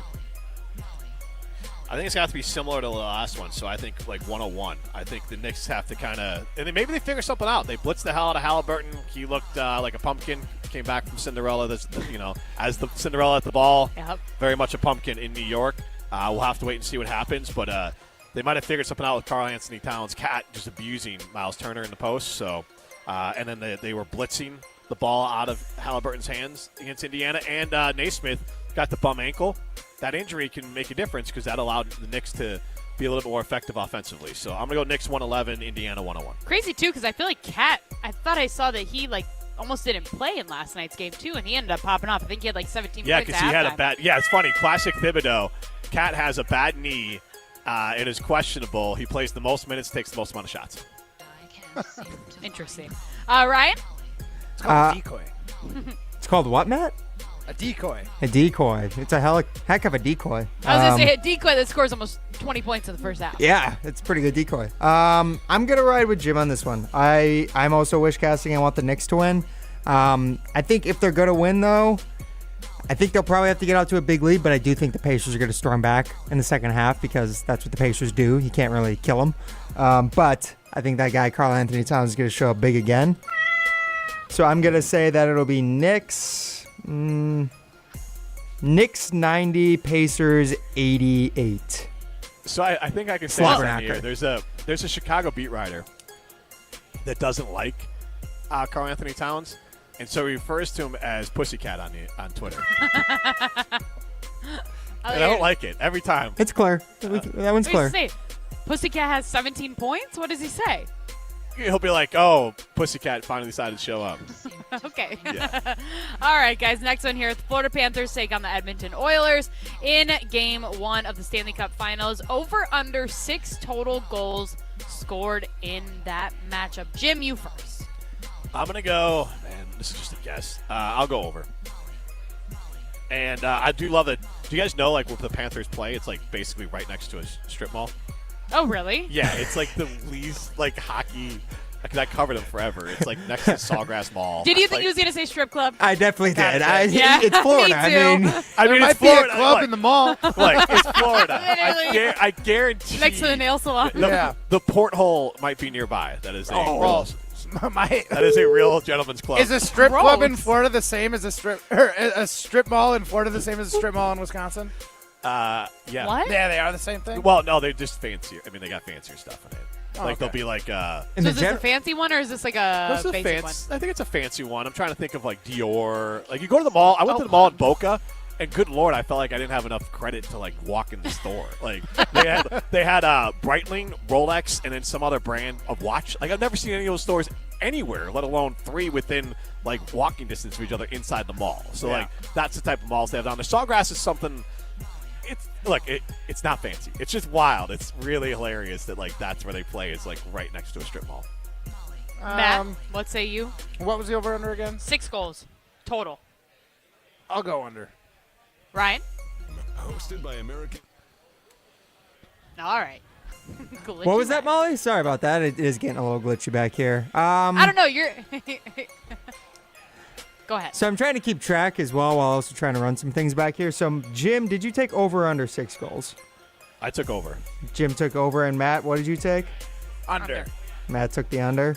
I think it's got to be similar to the last one, so I think like 101. I think the Knicks have to kind of, and then maybe they figure something out. They blitzed the hell out of Halliburton. He looked like a pumpkin. Came back from Cinderella, as the Cinderella at the ball. Yep. Very much a pumpkin in New York. We'll have to wait and see what happens, but they might have figured something out with Karl Anthony Towns' cat just abusing Miles Turner in the post. So, and then they were blitzing the ball out of Halliburton's hands against Indiana, and Naismith got the bum ankle. That injury can make a difference because that allowed the Knicks to be a little bit more effective offensively. So I'm going to go Knicks 111, Indiana 101. Crazy, too, because I feel like Cat, I thought I saw that he, almost didn't play in last night's game, too, and he ended up popping off. I think he had, 17 points. Yeah, because he had a bad – yeah, it's funny. Classic Thibodeau. Cat has a bad knee and is questionable. He plays the most minutes, takes the most amount of shots. Interesting. Ryan? It's called a decoy. It's called what, Matt? A decoy. A decoy. It's a heck of a decoy. I was going to say a decoy that scores almost 20 points in the first half. Yeah, it's a pretty good decoy. I'm going to ride with Jim on this one. I'm also wish casting. I want the Knicks to win. I think if they're going to win, though, I think they'll probably have to get out to a big lead, but I do think the Pacers are going to storm back in the second half because that's what the Pacers do. You can't really kill them. But I think that guy, Karl Anthony Towns, is going to show up big again. So I'm going to say that it'll be Knicks. Knicks 90, Pacers 88. So I think I can say something here. There's a Chicago beat writer that doesn't like Karl Anthony Towns, and so he refers to him as Pussycat on Twitter. And I don't like it every time. It's clear. That one's clear. Say, Pussycat has 17 points? What does he say? He'll be like, oh, Pussycat finally decided to show up. Okay. Yeah. All right, guys. Next one here. The Florida Panthers take on the Edmonton Oilers in Game 1 of the Stanley Cup Finals. Over under 6 total goals scored in that matchup. Jim, you first. I'm going to go, man, this is just a guess. I'll go over. And I do love it. Do you guys know, where the Panthers play, it's, basically right next to a strip mall? Oh, really? Yeah, it's the least hockey. Because I covered them forever. It's next to Sawgrass Mall. Did you think he was going to say strip club? I definitely did. Yeah, it's Florida. me too. I mean, it's Florida. Be a club in the mall. It's Florida. I guarantee. Next to the nail salon. The porthole might be nearby. That is that is a real gentleman's club. Is a strip club in Florida the same as a strip mall in Florida the same as a strip mall in Wisconsin? Yeah. What? Yeah, they are the same thing? Well, no, they're just fancier. I mean, they got fancier stuff in it. They'll be so is this a fancy one or is this a basic one? I think it's a fancy one. I'm trying to think of Dior. You go to the mall. I went to the mall in Boca, and good Lord, I felt like I didn't have enough credit to walk in the store. They had Breitling, Rolex, and then some other brand of watch. I've never seen any of those stores anywhere, let alone 3 within walking distance of each other inside the mall. So that's the type of malls they have down there. Sawgrass is something. It's not fancy. It's just wild. It's really hilarious that that's where they play. It's right next to a strip mall. Matt, what say you? What was the over under again? 6 goals total. I'll go under. Ryan? Hosted by American. All right. What was that, Molly? Sorry about that. It is getting a little glitchy back here. I don't know. You're. Go ahead. So I'm trying to keep track as well while also trying to run some things back here. So, Jim, did you take over or under 6 goals? I took over. Jim took over. And Matt, what did you take? Under. Matt took the under.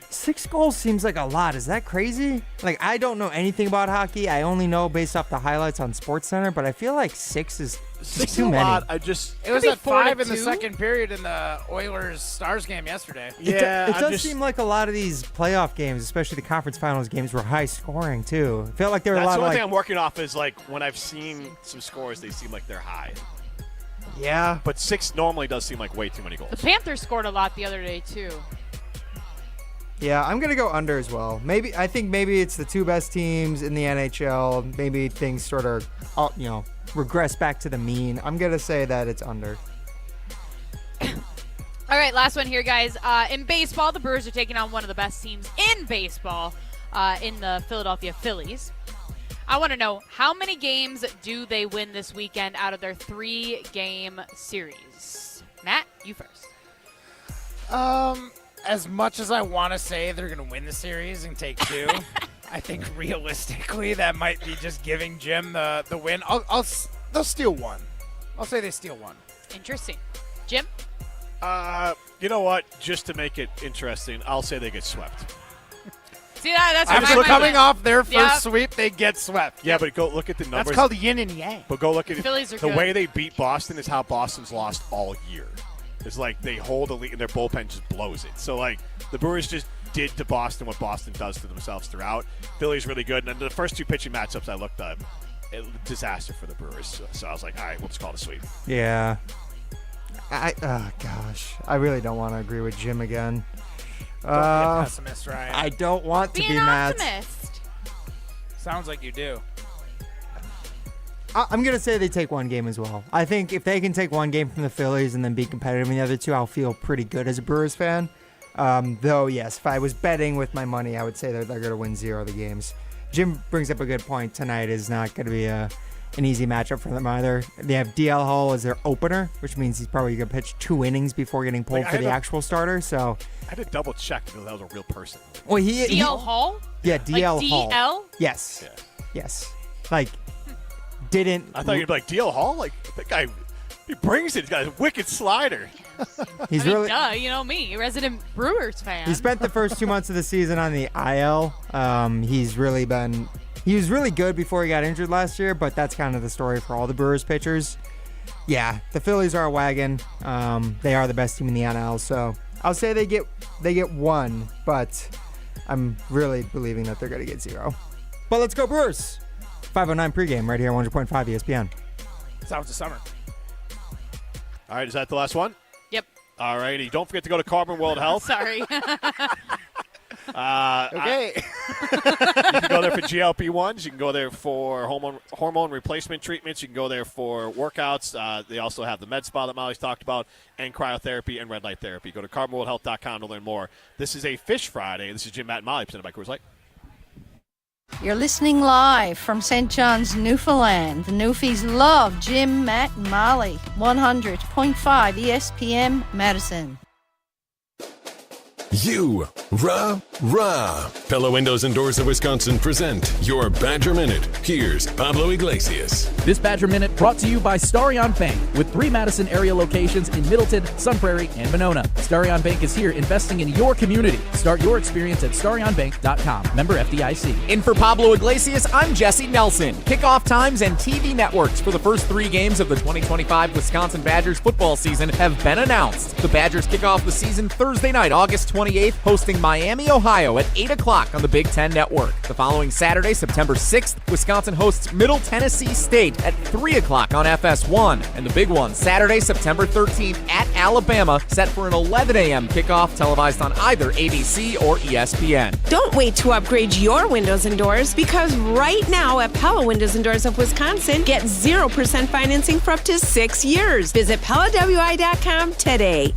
6 goals seems like a lot. Is that crazy? I don't know anything about hockey. I only know based off the highlights on SportsCenter, but I feel like 6 is too many. Lot. It was at 5 in the second period in the Oilers-Stars game yesterday. Yeah, it does seem like a lot of these playoff games, especially the conference finals games, were high scoring too. I felt like there were a lot of That's the one thing I'm working off is when I've seen some scores, they seem like they're high. Yeah. But 6 normally does seem like way too many goals. The Panthers scored a lot the other day too. Yeah, I'm going to go under as well. I think maybe it's the 2 best teams in the NHL. Maybe things sort of, regress back to the mean. I'm going to say that it's under. All right, last one here, guys. In baseball, the Brewers are taking on one of the best teams in baseball in the Philadelphia Phillies. I want to know, how many games do they win this weekend out of their 3-game series? Matt, you first. As much as I want to say they're going to win the series and take 2, I think realistically that might be just giving Jim the win. They'll steal 1. I'll say they steal 1. Interesting. Jim? You know what? Just to make it interesting, I'll say they get swept. See, that's after coming off their first sweep, they get swept. Yeah, but go look at the numbers. That's called yin and yang. But go look at Phillies are the good. way they beat Boston is how Boston's lost all year. It's like they hold a lead and their bullpen just blows it. So, like, the Brewers just did to Boston what Boston does to themselves throughout. Philly's really good. And then the first 2 pitching matchups I looked at, disaster for the Brewers. So I was like, all right, we'll just call it a sweep. Yeah. Gosh. I really don't want to agree with Jim again. Don't be a pessimist, Ryan. I don't want to be an mad. optimist. Sounds like you do. I'm going to say they take 1 game as well. I think if they can take 1 game from the Phillies and then be competitive in the other 2, I'll feel pretty good as a Brewers fan. Though, yes, if I was betting with my money, I would say they're going to win 0 of the games. Jim brings up a good point. Tonight is not going to be an easy matchup for them either. They have DL Hall as their opener, which means he's probably going to pitch 2 innings before getting pulled for the actual starter. So I had to double check if that was a real person. Well, DL Hall? Yeah, DL Hall. DL? Yes. Yeah. Yes. Like, didn't. I thought you'd be like, DL Hall? Like, that guy, he brings it. He's got a wicked slider. He's I mean, really. you know me, resident Brewers fan. He spent the first 2 months of the season on the IL. He was really good before he got injured last year, but that's kind of the story for all the Brewers pitchers. Yeah, the Phillies are a wagon. They are the best team in the NL, so I'll say they get 1, but I'm really believing that they're going to get 0. But let's go Brewers. 5:09 pregame right here on 100.5 ESPN. Sounds of summer. All right, is that the last one? Yep. All righty. Don't forget to go to Carbon World Health. Sorry. Okay. You can go there for GLP-1s. You can go there for hormone replacement treatments. You can go there for workouts. They also have the med spa that Molly's talked about, and cryotherapy and red light therapy. Go to carbonworldhealth.com to learn more. This is a Phish Friday. This is Jim, Matt, and Molly, presented by Coors Light. You're listening live from St. John's, Newfoundland. The Newfies love Jim, Matt, and Molly. 100.5 ESPN Madison. Pella Windows and Doors of Wisconsin present your Badger Minute. Here's Pablo Iglesias. This Badger Minute brought to you by Starion Bank, with 3 Madison area locations in Middleton, Sun Prairie, and Monona. Starion Bank is here investing in your community. Start your experience at starionbank.com. Member FDIC. In for Pablo Iglesias, I'm Jesse Nelson. Kickoff times and TV networks for the first 3 games of the 2025 Wisconsin Badgers football season have been announced. The Badgers kick off the season Thursday night, August 28th, hosting Miami, Ohio at 8 o'clock on the Big Ten Network. The following Saturday, September 6th, Wisconsin hosts Middle Tennessee State at 3 o'clock on FS1. And the big one, Saturday, September 13th at Alabama, set for an 11 a.m. kickoff, televised on either ABC or ESPN. Don't wait to upgrade your windows and doors, because right now at Pella Windows and Doors of Wisconsin, get 0% financing for up to 6 years. Visit PellaWI.com today.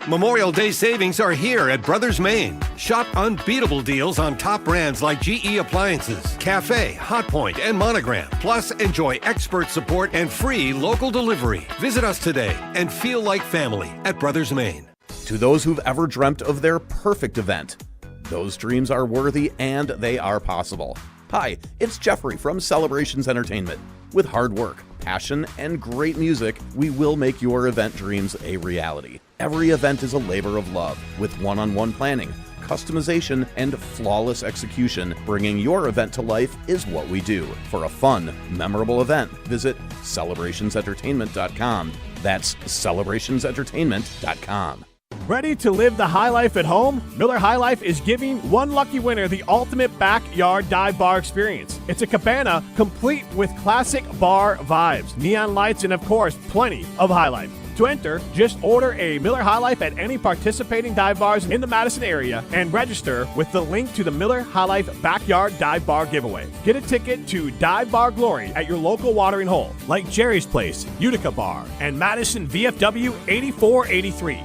Memorial Day savings are here at Brothers Maine. Shop unbeatable deals on top brands like GE Appliances, Cafe, Hotpoint, and Monogram. Plus, enjoy expert support and free local delivery. Visit us today and feel like family at Brothers Maine. To those who've ever dreamt of their perfect event, those dreams are worthy and they are possible. Hi, it's Jeffrey from Celebrations Entertainment. With hard work, passion, and great music, we will make your event dreams a reality. Every event is a labor of love, with one-on-one planning, customization, and flawless execution. Bringing your event to life is what we do. For a fun, memorable event, visit celebrationsentertainment.com. That's celebrationsentertainment.com. Ready to live the high life at home? Miller High Life is giving one lucky winner the ultimate backyard dive bar experience. It's a cabana complete with classic bar vibes, neon lights, and of course, plenty of high life. To enter, just order a Miller High Life at any participating dive bars in the Madison area and register with the link to the Miller High Life Backyard Dive Bar giveaway. Get a ticket to Dive Bar Glory at your local watering hole, like Jerry's Place, Utica Bar, and Madison VFW 8483.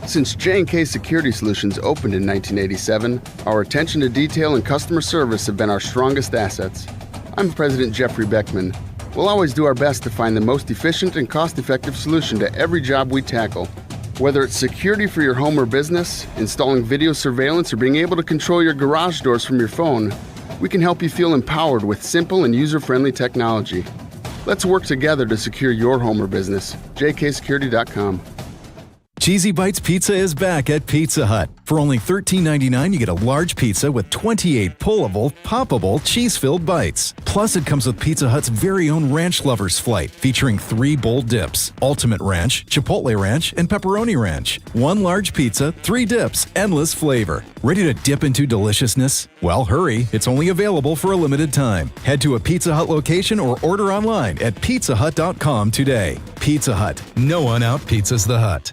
Since J&K Security Solutions opened in 1987, our attention to detail and customer service have been our strongest assets. I'm President Jeffrey Beckman. We'll always do our best to find the most efficient and cost-effective solution to every job we tackle. Whether it's security for your home or business, installing video surveillance, or being able to control your garage doors from your phone, we can help you feel empowered with simple and user-friendly technology. Let's work together to secure your home or business. jksecurity.com. Cheesy Bites Pizza is back at Pizza Hut. For only $13.99, you get a large pizza with 28 pullable, poppable, cheese-filled bites. Plus, it comes with Pizza Hut's very own Ranch Lovers Flight, featuring 3 bold dips: Ultimate Ranch, Chipotle Ranch, and Pepperoni Ranch. 1 large pizza, 3 dips, endless flavor. Ready to dip into deliciousness? Well, hurry. It's only available for a limited time. Head to a Pizza Hut location or order online at pizzahut.com today. Pizza Hut. No one out-pizzas the Hut.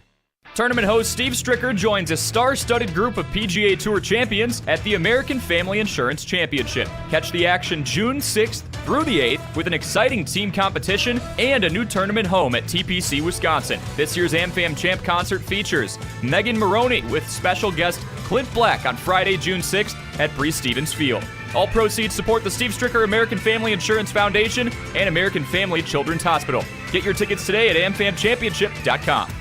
Tournament host Steve Stricker joins a star-studded group of PGA Tour champions at the American Family Insurance Championship. Catch the action June 6th through the 8th with an exciting team competition and a new tournament home at TPC, Wisconsin. This year's AmFam Champ concert features Megan Maroney with special guest Clint Black on Friday, June 6th at Breese Stevens Field. All proceeds support the Steve Stricker American Family Insurance Foundation and American Family Children's Hospital. Get your tickets today at amfamchampionship.com.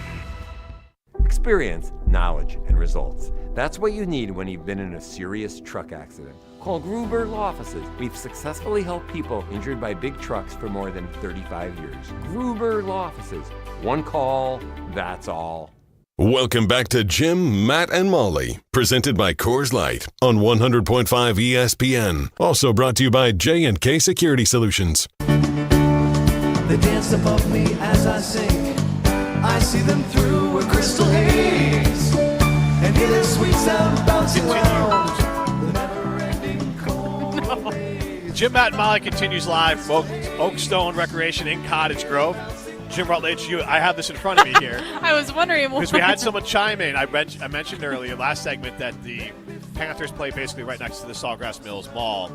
Experience, knowledge, and results. That's what you need when you've been in a serious truck accident. Call Gruber Law Offices. We've successfully helped people injured by big trucks for more than 35 years. Gruber Law Offices. One call, that's all. Welcome back to Jim, Matt, and Molly, presented by Coors Light on 100.5 ESPN. Also brought to you by J&K Security Solutions. They dance above me as I sing. I see them through a crystal haze and hear their sweet sound bouncing around the never-ending cold rays. Jim, Matt, and Molly continues live from Oakstone Recreation in Cottage Grove. Jim Rutledge, I have this in front of me here. I was wondering because we had someone chime in. I mentioned earlier last segment that the Panthers play basically right next to the Sawgrass Mills Mall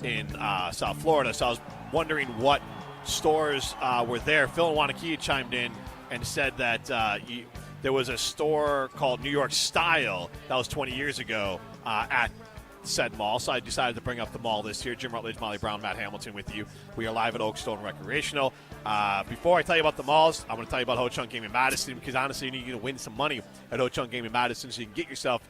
in South Florida. So I was wondering what stores were there. Phil and Wanakee chimed in and said that there was a store called New York Style that was 20 years ago at said mall. So I decided to bring up the mall this year. Jim Rutledge, Molly Brown, Matt Hamilton with you. We are live at Oakstone Recreational. Before I tell you about the malls, I'm going to tell you about Ho-Chunk Game in Madison, because honestly, you need to win some money at Ho-Chunk Game in Madison so you can get yourself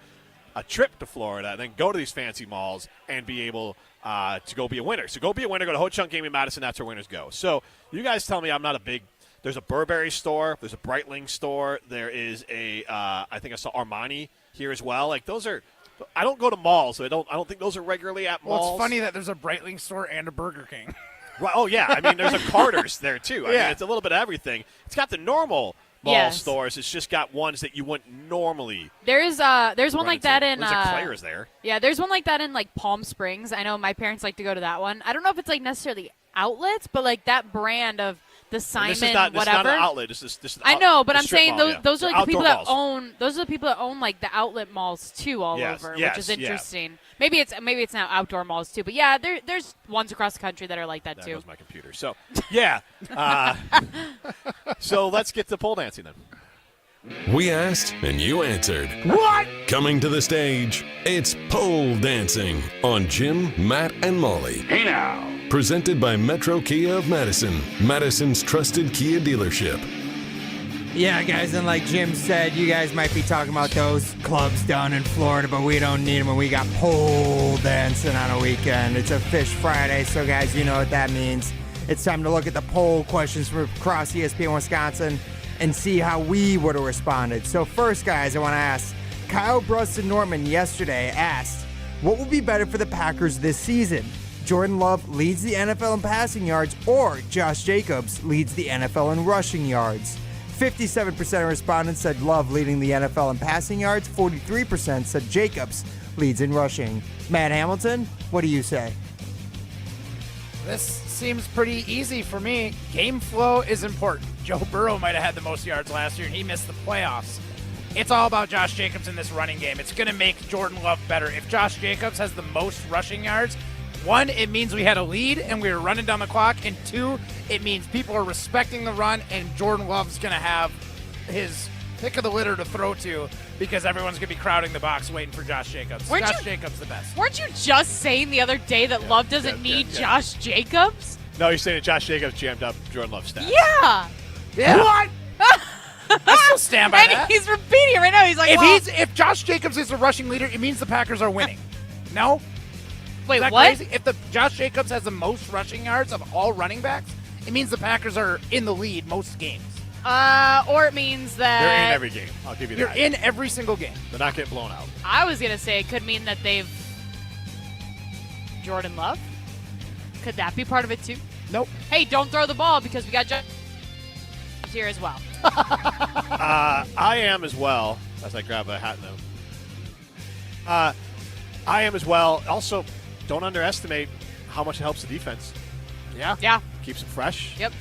a trip to Florida and then go to these fancy malls and be able to go be a winner. So go be a winner. Go to Ho-Chunk Game in Madison. That's where winners go. So you guys tell me I'm not a big – there's a Burberry store. There's a Breitling store. There is a I think I saw Armani here as well. Like, those are – I don't go to malls, so I don't think those are regularly at malls. Well, it's funny that there's a Breitling store and a Burger King. Right, oh, yeah. I mean, there's a Carter's there, too. I mean, it's a little bit of everything. It's got the normal mall stores. It's just got ones that you wouldn't normally. There's one like that in. There's a Claire's there. Yeah, there's one like that in like Palm Springs. I know my parents like to go to that one. I don't know if it's like necessarily outlets, but like that brand of the Simon this is not whatever. An outlet. This is I know, but I'm saying mall, those are like the people malls. that own. Those are the people that own like the outlet malls too, all over, which is interesting. Yeah. Maybe it's now outdoor malls too, but yeah, there's ones across the country that are like that too. There goes my computer. So yeah, so let's get to pole dancing then. We asked and you answered. What? Coming to the stage, it's pole dancing on Jim, Matt, and Molly. Hey now. Presented by Metro Kia of Madison, Madison's trusted Kia dealership. Yeah, guys, and like Jim said, you guys might be talking about those clubs down in Florida, but we don't need them when we got pole dancing on a weekend. It's a Phish Friday, so guys, you know what that means. It's time to look at the poll questions from across ESPN Wisconsin and see how we would have responded. So first, guys, I want to ask, Kyle Bruston Norman yesterday asked, what would be better for the Packers this season? Jordan Love leads the NFL in passing yards, or Josh Jacobs leads the NFL in rushing yards? 57% of respondents said Love leading the NFL in passing yards. 43% said Jacobs leads in rushing. Matt Hamilton, what do you say? This seems pretty easy for me. Game flow is important. Joe Burrow might have had the most yards last year, and he missed the playoffs. It's all about Josh Jacobs in this running game. It's going to make Jordan Love better. If Josh Jacobs has the most rushing yards, 1, it means we had a lead and we were running down the clock, and 2, it means people are respecting the run, and Jordan Love's going to have his pick of the litter to throw to because everyone's going to be crowding the box waiting for Josh Jacobs. Jacobs the best. Weren't you just saying the other day that Love doesn't need Josh Jacobs? No, you're saying that Josh Jacobs jammed up Jordan Love's stats. Yeah. What? I still stand by that. And he's repeating it right now. He's like, if Josh Jacobs is the rushing leader, it means the Packers are winning. No? Wait, is that what? Crazy? If the Josh Jacobs has the most rushing yards of all running backs, it means the Packers are in the lead most games. Or it means that They're in every game. I'll give you that. You're in every single game. They're not getting blown out. I was gonna say it could mean that they've Jordan Love. Could that be part of it too? Nope. Hey, don't throw the ball because we got Josh here as well. I am as well, as I grab a hat now. I am as well. Also, don't underestimate how much it helps the defense. Yeah. Keeps them fresh. Yep.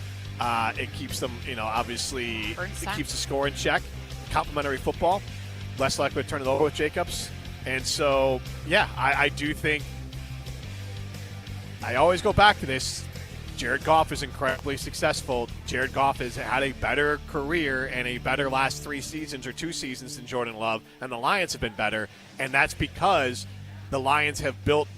It keeps them, obviously, it Bernstein. keeps the score in check. Complementary football. Less likely to turn it over with Jacobs. And so, yeah, I do think I always go back to this. Jared Goff is incredibly successful. Jared Goff has had a better career and a better last 3 seasons or 2 seasons than Jordan Love, and the Lions have been better, and that's because the Lions have built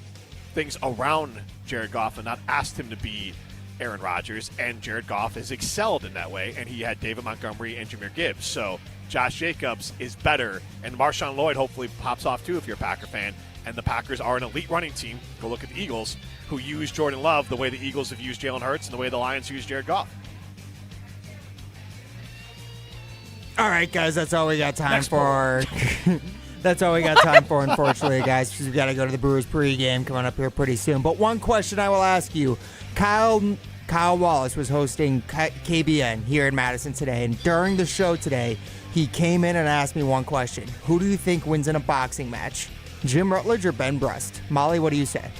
things around Jared Goff and not asked him to be Aaron Rodgers, and Jared Goff has excelled in that way, and he had David Montgomery and Jahmyr Gibbs. So Josh Jacobs is better, and Marshawn Lloyd hopefully pops off too if you're a Packer fan, and the Packers are an elite running team. Go look at the Eagles, who use Jordan Love the way the Eagles have used Jalen Hurts and the way the Lions use Jared Goff. All right, guys, that's all we got time for. That's all we got time for, unfortunately, guys, because we got to go to the Brewers pregame coming up here pretty soon. But one question I will ask you. Kyle Wallace was hosting KBN here in Madison today, and during the show today, he came in and asked me one question. Who do you think wins in a boxing match? Jim Rutledge or Ben Brust? Molly, what do you say?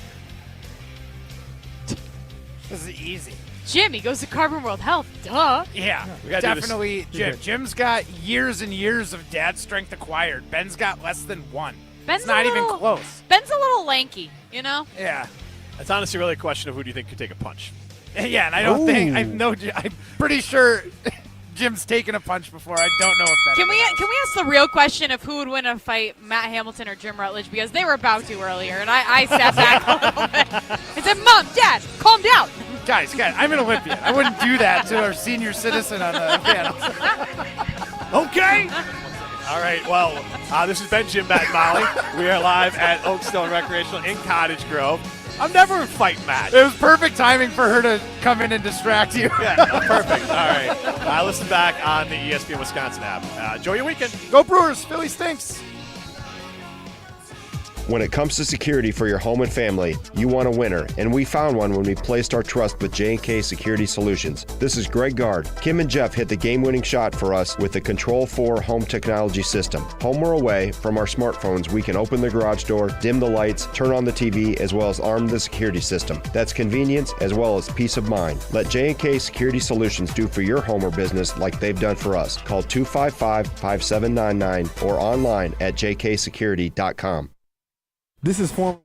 This is easy. Jim, he goes to Carbon World Health. Duh. Yeah, We gotta do this. definitely Jim. Jim's got years and years of dad strength acquired. Ben's got less than 1. Ben's it's not a even little- close. Ben's a little lanky, you know? Yeah. It's honestly really a question of who do you think could take a punch. Yeah, and I don't think I'm pretty sure Jim's taken a punch before. I don't know if that. Can we ask the real question of who would win a fight, Matt Hamilton or Jim Rutledge? Because they were about to earlier, and I sat back a little bit. I said, Mom, Dad, calm down. Guys, I'm an Olympian. I wouldn't do that to our senior citizen on the panel. Okay. All right. Well, this has been Jim, Matt, and Molly. We are live at Oakstone Recreational in Cottage Grove. I'm never in fight, Matt. It was perfect timing for her to come in and distract you. Yeah, perfect. All right. Listen back on the ESPN Wisconsin app. Enjoy your weekend. Go Brewers. Philly stinks. When it comes to security for your home and family, you want a winner, and we found one when we placed our trust with J&K Security Solutions. This is Greg Gard. Kim and Jeff hit the game-winning shot for us with the Control 4 home technology system. Home or away, from our smartphones, we can open the garage door, dim the lights, turn on the TV, as well as arm the security system. That's convenience as well as peace of mind. Let J&K Security Solutions do for your home or business like they've done for us. Call 255-5799 or online at jksecurity.com. This is former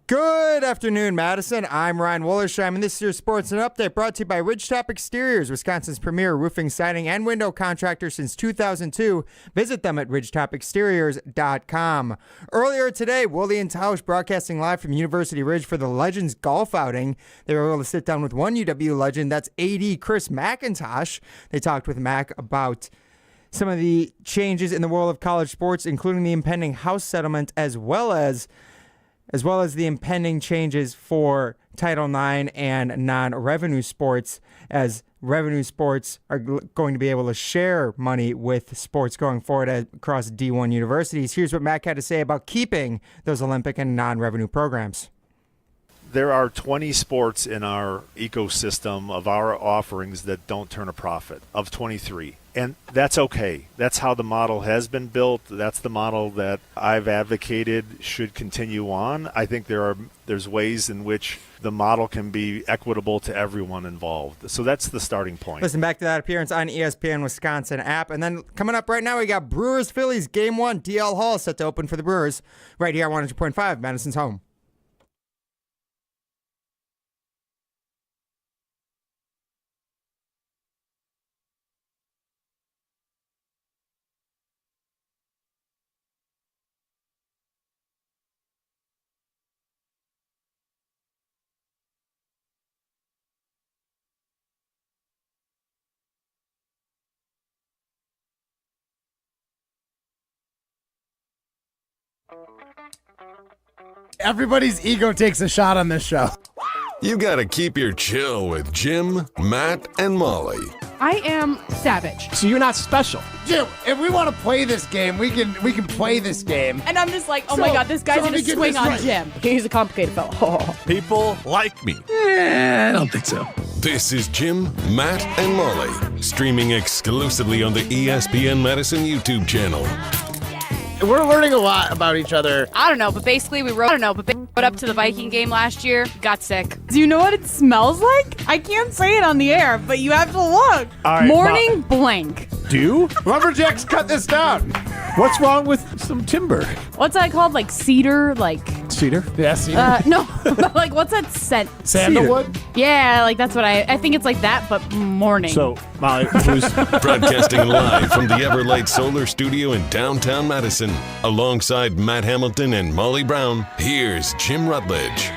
Good afternoon, Madison. I'm Ryan Wollersheim, and this is your Sports and Update brought to you by Ridgetop Exteriors, Wisconsin's premier roofing, siding, and window contractor since 2002. Visit them at ridgetopexteriors.com. Earlier today, Woolley and Tausch broadcasting live from University Ridge for the Legends golf outing. They were able to sit down with one UW legend, that's AD Chris McIntosh. They talked with Mac about some of the changes in the world of college sports, including the impending House settlement, as well as the impending changes for Title IX and non-revenue sports, as revenue sports are going to be able to share money with sports going forward across D1 universities. Here's what Mac had to say about keeping those Olympic and non-revenue programs. there are 20 sports in our ecosystem of our offerings that don't turn a profit, of 23. And that's okay. That's how the model has been built. That's the model that I've advocated should continue on. I think there's ways in which the model can be equitable to everyone involved. So that's the starting point. Listen back to that appearance on ESPN Wisconsin app. And then coming up right now, we got Brewers Phillies Game 1. DL Hall set to open for the Brewers right here on 102.5, Madison's home. Everybody's ego takes a shot on this show. You gotta keep your chill with Jim, Matt, and Molly. I am savage. So you're not special. Jim, if we want to play this game, we can play this game. And I'm just like, oh my God, this guy's gonna swing on Jim. He's a complicated fellow. People like me. I don't think so. This is Jim, Matt, and Molly, streaming exclusively on the ESPN Madison YouTube channel. We're learning a lot about each other. I don't know, but basically we rode up to the Viking game last year, got sick. Do you know what it smells like? I can't say it on the air, but you have to look. All right, Morning blank. Do? Lumberjacks, cut this down. What's wrong with some timber? What's that called? Like cedar? Like Cedar? Yeah, cedar. no, but like what's that scent? Sandalwood? Yeah, like that's what I think it's like that, but morning. So, Molly, who's Broadcasting live from the Everlight Solar Studio in downtown Madison, alongside Matt Hamilton and Molly Brown, here's Jim Rutledge.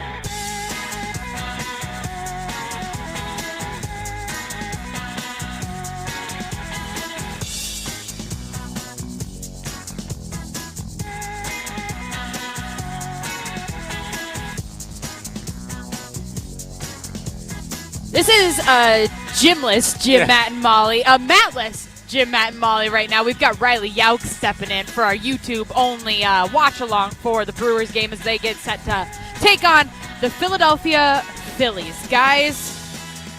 This is Jimless Jim, Matt, and Molly. Mattless Jim, Matt, and Molly right now. We've got Riley Yauk stepping in for our YouTube-only watch-along for the Brewers game as they get set to take on the Philadelphia Phillies. Guys,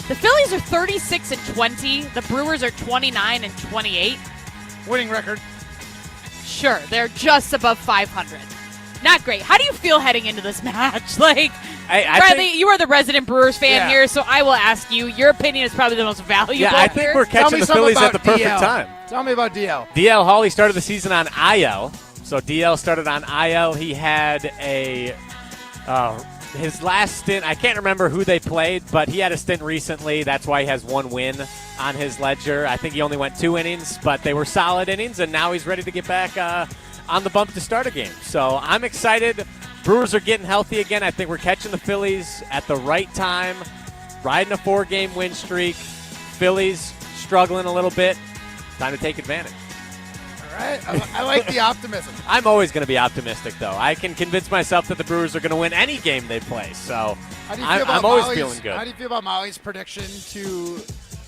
the Phillies are 36-20. The Brewers are 29-28. Winning record. Sure, they're just above 500. Not great. How do you feel heading into this match? Like, Riley, you are the resident Brewers fan here, so I will ask you. Your opinion is probably the most valuable. Yeah, I think we're catching the Phillies at the perfect time. Tell me about DL. DL Hawley started the season on IL. So DL started on IL. He had his last stint, I can't remember who they played, but he had a stint recently. That's why he has one win on his ledger. I think he only went 2 innings, but they were solid innings, and now he's ready to get back on the bump to start a game. So I'm excited. Brewers are getting healthy again. I think we're catching the Phillies at the right time, riding a 4-game win streak. Phillies struggling a little bit. Time to take advantage. All right. I like the optimism. I'm always going to be optimistic, though. I can convince myself that the Brewers are going to win any game they play. So I'm always feeling good. How do you feel about Molly's prediction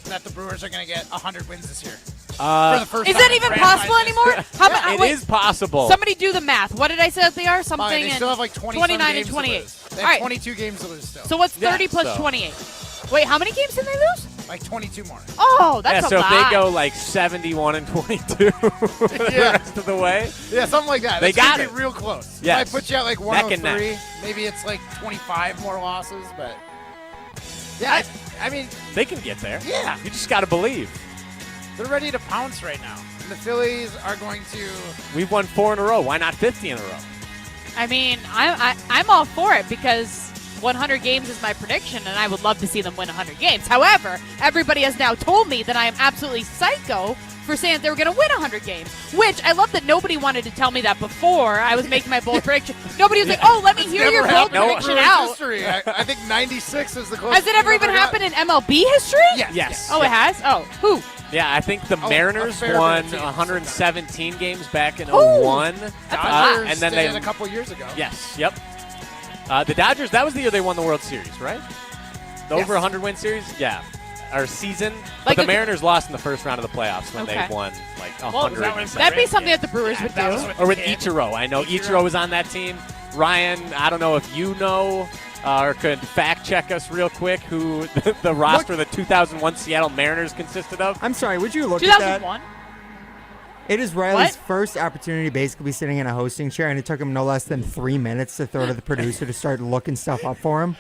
that the Brewers are going to get 100 wins this year? For the first is time that even possible anymore? How about, it is possible. Somebody do the math. What did I say that they are? Something. They still have like 29 and 28. They have 22 games to lose still. So what's 30 plus 28? Wait, how many games did they lose? Like 22 more. Oh, that's a lot. So if they go like 71-22 the rest of the way. Yeah, something like that. They got it. Be real close. Yes. If I put you at like 103, maybe it's like 25 more losses, but yeah, I mean, they can get there. Yeah. You just got to believe. They're ready to pounce right now. And the Phillies are going to... We've won 4 in a row. Why not 50 in a row? I mean, I'm all for it because 100 games is my prediction, and I would love to see them win 100 games. However, everybody has now told me that I am absolutely psycho for saying that they were going to win 100 games, which I love that nobody wanted to tell me that before I was making my bold prediction. Nobody was like, oh, let me hear your bold prediction out. History. I think 96 is the closest. Has it ever even happened in MLB history? Yes. Oh, it has? Oh, who? Yeah, I think the Mariners won 117 games back in 01. And then they a couple years ago. Yes, yep. The Dodgers, that was the year they won the World Series, right? The over 100-win series? Yeah. Or season. But the Mariners lost in the first round of the playoffs when they won like 100. That'd be something that the Brewers would do. Or with Ichiro. I know Ichiro was on that team. Ryan, I don't know if you know or could fact check us real quick who the roster of the 2001 Seattle Mariners consisted of. I'm sorry, would you look at that? 2001? It is Riley's first opportunity to basically be sitting in a hosting chair, and it took him no less than 3 minutes to throw to the producer to start looking stuff up for him.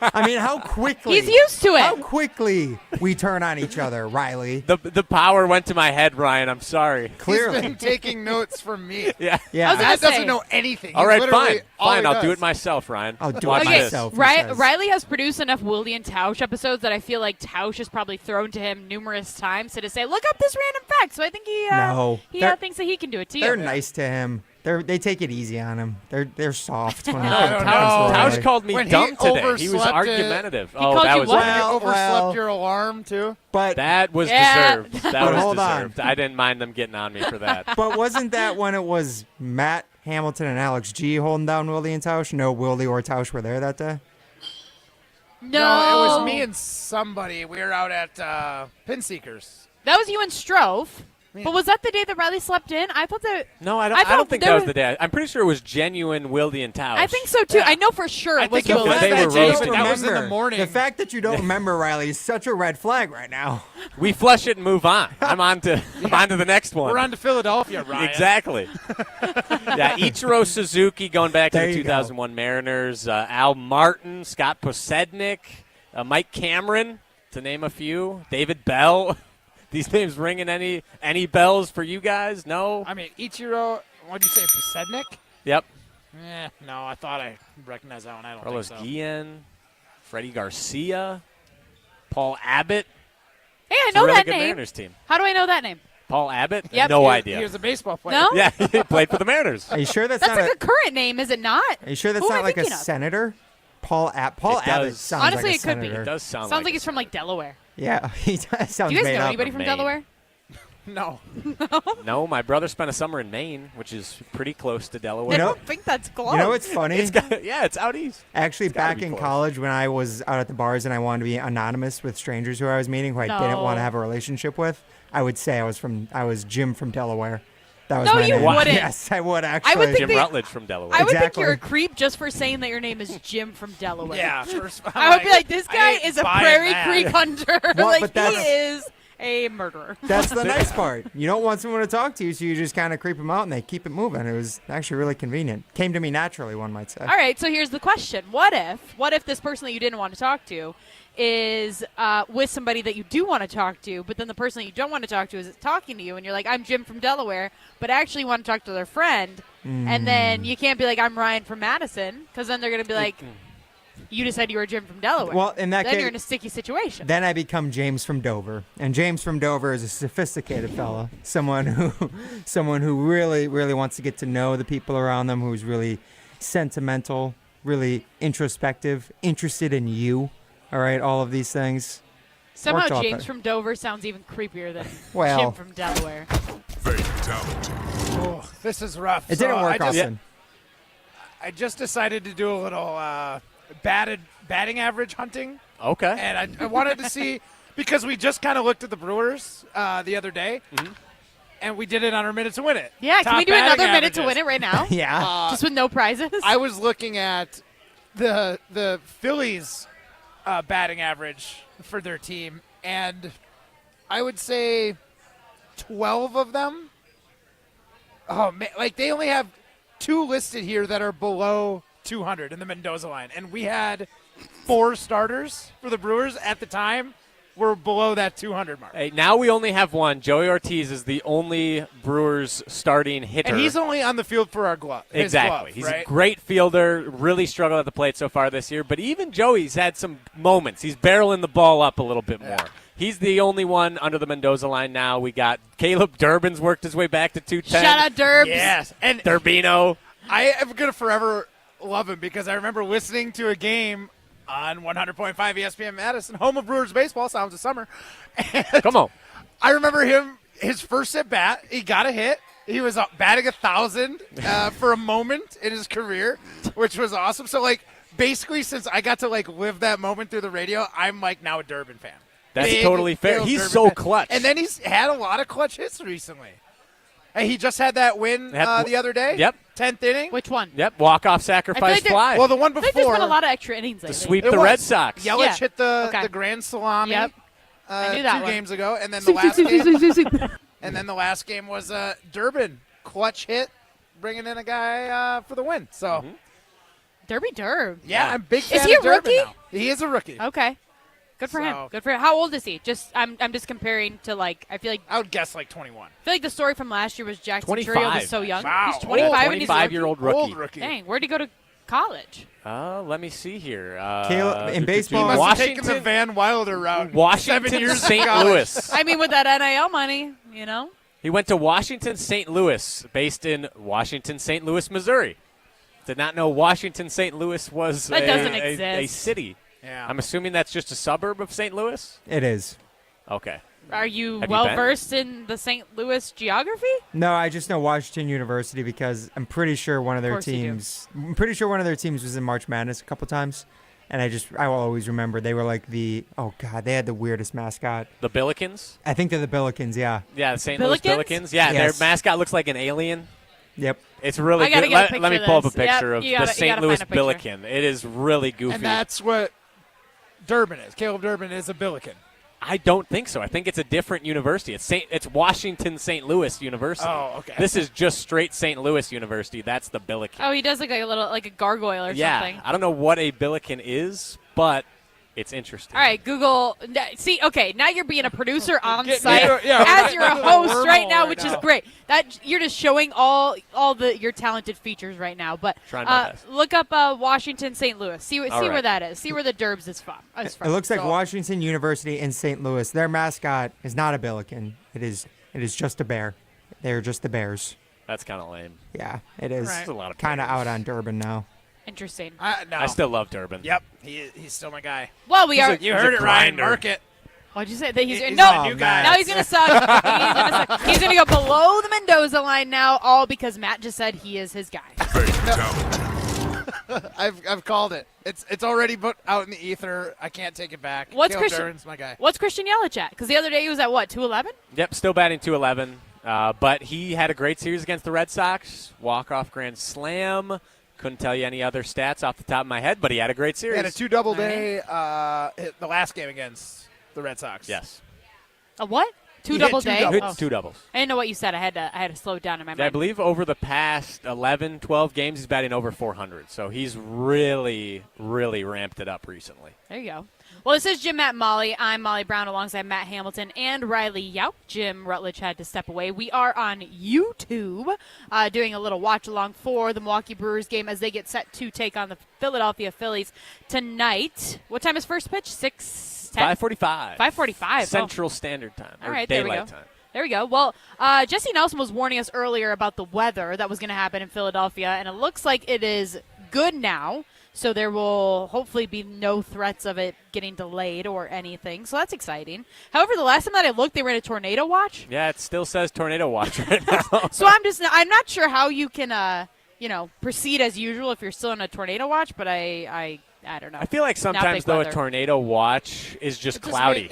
I mean, how quickly. He's used to it. How quickly we turn on each other, Riley. The power went to my head, Ryan. I'm sorry. Clearly. He's been taking notes from me. Yeah. Matt doesn't know anything. All right, Literally, fine. I'll do does. it myself, Ryan. I'll do Watch it this. myself. Riley has produced enough Willie and Tausch episodes that I feel like Tausch has probably thrown to him numerous times to say, look up this random fact. So I think he thinks that he can do it too. They're nice to him. They take it easy on him. They're soft. When Tausch called me dumb today. He was argumentative. That was you overslept your alarm too. But that was deserved. That But was hold deserved. on. I didn't mind them getting on me for that. But wasn't that when it was Matt Hamilton and Alex G holding down Willie and Tausch? No, Willie or Tausch were there that day? No. it was me and somebody. We were out at Pin Seekers. That was you and Strove. But was that the day that Riley slept in? I thought that. No, I don't think that was the day. I'm pretty sure it was genuine Willie and Tausch. I think so too. I know for sure it was think Willie. they were roasting. That was in the morning. The fact that you don't remember, Riley, is such a red flag right now. We flush it and move on. I'm on to the next one. We're on to Philadelphia, Ryan. Exactly. Yeah, Ichiro Suzuki going back to There the you 2001 Mariners. Al Martin, Scott Posednik, Mike Cameron, to name a few. David Bell. These names ringing any bells for you guys? No? I mean, Ichiro, what did you say, Posednik? Yep. No, I thought I recognized that one. I don't Carlos think so. Guillen, Freddie Garcia, Paul Abbott. Hey, I It's a know really that good name. Mariners team. How do I know that name? Paul Abbott? Yep. No idea. He was a baseball player. No? Yeah, he played for the Mariners. Are you sure that's That's not like a current name, is it not? Are you sure that's Who am not I like a thinking of? senator? Paul It Abbott does. sounds Honestly, like a it could be. senator. It does sound Sounds like he's from like Delaware. Yeah, he does. Sounds Do you guys made know up. anybody from Maine. Delaware? No. No, my brother spent a summer in Maine, which is pretty close to Delaware. I don't think that's close. You know what's funny? It's out east. Actually, gotta back be in close. college when I was out at the bars and I wanted to be anonymous with strangers who I was meeting who I didn't want to have a relationship with, I would say I was Jim from Delaware. That was No, my you name. wouldn't. Yes, I would actually. I would think Jim Rutledge from Delaware. I would think Exactly. you're a creep just for saying that your name is Jim from Delaware. Yeah. I would be like, this guy ain't is a buying prairie that. creek hunter. Well, like, but he that's- is a murderer. That's the nice part. You don't want someone to talk to you, so you just kind of creep them out and they keep it moving. It was actually really convenient. Came to me naturally, one might say. All right, so here's the question. What if this person that you didn't want to talk to is with somebody that you do want to talk to, but then the person that you don't want to talk to is talking to you, and you're like, I'm Jim from Delaware, but actually want to talk to their friend, and then you can't be like, I'm Ryan from Madison, because then they're going to be like, you just said you were Jim from Delaware. Well, in that then case, you're in a sticky situation. Then I become James from Dover, and James from Dover is a sophisticated fella, someone who really, really wants to get to know the people around them, who's really sentimental, really introspective, interested in you. All right, all of these things. Somehow Worked out James better. from Dover sounds even creepier than Well. Jim from Delaware. Oh, this is rough. It So didn't work, Austin. I just decided to do a little batting average hunting. Okay. And I wanted to see, because we just kind of looked at the Brewers the other day, and we did it on our Minute to Win It. Yeah, can Top we do batting another minute to averages. win it right now? Yeah. Just with no prizes? I was looking at the Phillies batting average for their team, and I would say 12 of them. Oh man, like they only have 2 listed here that are below 200 in the Mendoza line, and we had 4 starters for the Brewers at the time were below that 200 mark. Hey, now we only have one. Joey Ortiz is the only Brewers starting hitter. And he's only on the field for our glove. his Exactly. glove, He's right? a great fielder, really struggled at the plate so far this year. But even Joey's had some moments. He's barreling the ball up a little bit more. He's the only one under the Mendoza line now. We got Caleb Durbin's worked his way back to 210. Shout out Durbs. Yes, and Durbino. I am going to forever love him because I remember listening to a game on 100.5 ESPN Madison, home of Brewers baseball, sounds of summer. And Come on. I remember his first at bat, he got a hit. He was batting 1,000 for a moment in his career, which was awesome. So, like, basically, since I got to, like, live that moment through the radio, I'm, like, now a Durbin fan. That's Big, totally fair. big He's Durbin so fan. clutch. And then he's had a lot of clutch hits recently. Hey, he just had that win the other day. Yep. 10th inning. Which one? Yep. Walk-off sacrifice fly. Well, the one I think there's before. been a lot of extra innings lately. To sweep the Red Sox. Yelich hit the grand salami. Yep. I knew that 2 one. games ago, and then the last game. And then the last game was Durbin clutch hit, bringing in a guy for the win. So, Derby Derb. yeah, I'm a big fan Is he a of Durbin rookie? now. He is a rookie. Okay. Good for him. Good for him. How old is he? Just I'm just comparing to I feel like I would guess like 21. I feel like the story from last year was Jack 25. Centurio was so young. Wow. He's 25 and he's a 25-year-old rookie. Old rookie. Dang, where'd he go to college? Let me see here. Caleb, in baseball, He must have Washington, taken the Van Wilder route. Washington, 7 years St. in college. Louis. I mean, with that NIL money, you know. He went to Washington, St. Louis, based in Washington, St. Louis, Missouri. Did not know Washington, St. Louis was That doesn't a exist. city. Yeah. I'm assuming that's just a suburb of St. Louis? it is. Okay. Are you Have you well been? versed in the St. Louis geography? No, I just know Washington University because I'm pretty sure one of their course you do. teams. I'm pretty sure one of their teams was in March Madness a couple times, and I will always remember they were like they had the weirdest mascot. The Billikens? I think they're the Billikens. Yeah. Yeah, the St. Louis Billikens? Billikens. Yeah, Yes. their mascot looks like an alien. Yep. It's really I gotta good. get a Let picture me of pull up a this. Yep, picture of you the gotta St. find Louis a picture. Billiken. It is really goofy. And that's what Durbin is. Caleb Durbin is a Billiken. I don't think so. I think it's a different university. It's Washington St. Louis University. Oh, okay. This is just straight St. Louis University. That's the Billiken. Oh, he does look like a little like a gargoyle or yeah, something. I don't know what a Billiken is, but it's interesting. All right, Google. See, okay, now you're being a producer on Getting site into it, yeah, as we're you're a getting into the host right wormhole now, right which now. is great. That you're just showing all your talented features right now. But Trying my best. look up Washington, St. Louis. See All where right. that is. See where the Derbs is from. It looks like Washington University in St. Louis. Their mascot is not a Billiken. It is just a bear. They're just the Bears. That's kind of lame. Yeah, it is. There's a lot of Kind of bears. out on Durbin now. Interesting. No. I still love Durbin. Yep, he's still my guy. Well, we are. You heard it, Ryan. grinder. Mark it. What'd you say? That he's He's no. my new guy. Now he's gonna suck. He's gonna go below the Mendoza line now, all because Matt just said he is his guy. I've called it. It's already put out in the ether. I can't take it back. What's Caleb Christian? Durbin's my guy. What's Christian Yelich at? Because the other day he was at what 211. Yep, still batting 211. But he had a great series against the Red Sox. Walk-off grand slam. Couldn't tell you any other stats off the top of my head, but he had a great series. He had a 2-double day the last game against the Red Sox. Yes. A what? He Two hit double two day? doubles. Oh. Two doubles. I didn't know what you said. I had to slow it down in my mind. I believe over the past 11, 12 games, he's batting over 400. So he's really, really ramped it up recently. There you go. Well, this is Jim, Matt, and Molly. I'm Molly Brown alongside Matt Hamilton and Riley Yauch. Jim Rutledge had to step away. We are on YouTube doing a little watch-along for the Milwaukee Brewers game as they get set to take on the Philadelphia Phillies tonight. What time is first pitch? 6:10? 5:45. 5:45. Central Standard Time. All or right, there we daylight go. time. There we go. Well, Jesse Nelson was warning us earlier about the weather that was going to happen in Philadelphia, and it looks like it is good now. So there will hopefully be no threats of it getting delayed or anything. So that's exciting. However, the last time that I looked, they were in a tornado watch. Yeah, it still says tornado watch right now. So I'm not sure how you can proceed as usual if you're still in a tornado watch. But I don't know. I feel like Not sometimes, big though, weather. a tornado watch is just cloudy.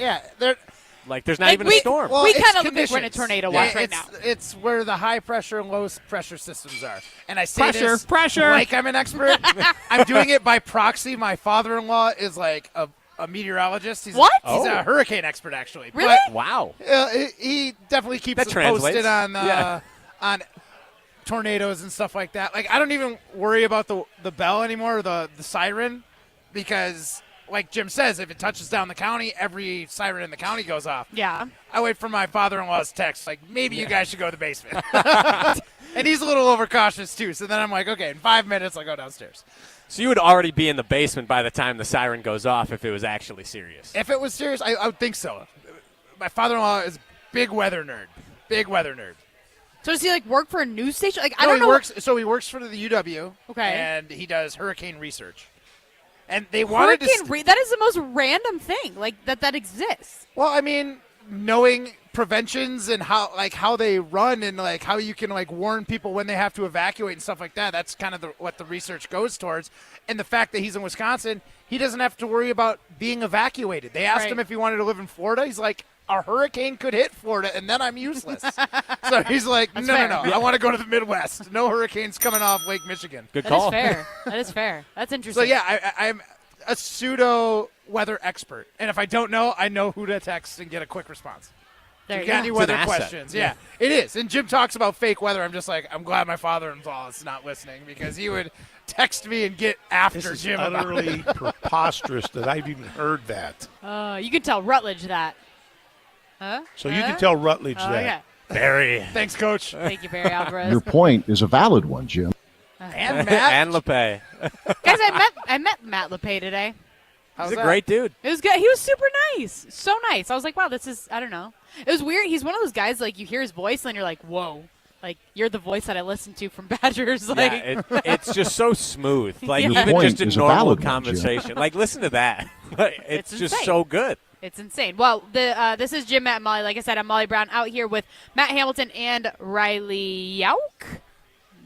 Like, there's not even a storm. we kind of look like we're in a tornado watch right it's, now. It's where the high pressure and low pressure systems are. And I say Pressure, this pressure. like I'm an expert. I'm doing it by proxy. My father-in-law is like a meteorologist. He's What? He's Oh. a hurricane expert, actually. Really? Wow. He definitely keeps That us translates. posted on Yeah. on tornadoes and stuff like that. Like, I don't even worry about the bell anymore, or the siren, because, like Jim says, if it touches down the county, every siren in the county goes off. Yeah. I wait for my father-in-law's text, like, maybe you guys should go to the basement. And he's a little overcautious, too. So then I'm like, okay, in 5 minutes, I'll go downstairs. So you would already be in the basement by the time the siren goes off if it was actually serious. If it was serious, I would think so. My father-in-law is a big weather nerd. Big weather nerd. So does he work for a news station? Like I No, don't know. he works for the UW. Okay. And he does hurricane research. And they wanted to that is the most random thing that exists. Well, I mean, knowing preventions and how they run and how you can warn people when they have to evacuate and stuff like that. That's kind of what the research goes towards. And the fact that he's in Wisconsin, he doesn't have to worry about being evacuated. They asked him if he wanted to live in Florida. He's like, a hurricane could hit Florida, and then I'm useless. So he's like, no. I want to go to the Midwest. No hurricanes coming off Lake Michigan. Good call. That is fair. That is fair. That's interesting. So, yeah, I'm a pseudo weather expert. And if I don't know, I know who to text and get a quick response. There you got go. any It's weather an asset. questions? Yeah, it is. And Jim talks about fake weather. I'm just like, I'm glad my father-in-law is not listening because he would text me and get after This is Jim about utterly it. preposterous that I've even heard that. You can tell Rutledge that. Huh? So you can tell Rutledge Oh, that. yeah. Barry. Thanks, Coach. Thank you, Barry Alvarez. Your point is a valid one, Jim. And Matt. and LePay. Guys, I met Matt LePay today. How's He's a that? great dude. It was good. He was super nice. So nice. I was like, wow, this is, I don't know. It was weird. He's one of those guys, like, you hear his voice, and then you're like, whoa. Like, you're the voice that I listen to from Badgers. Like, Yeah, it's just so smooth. Like, Your even point just a is a normal valid one, Jim. conversation. Like, listen to that. It's just insane. so good. It's insane. Well, this is Jim, Matt, and Molly. Like I said, I'm Molly Brown out here with Matt Hamilton and Riley Yauk.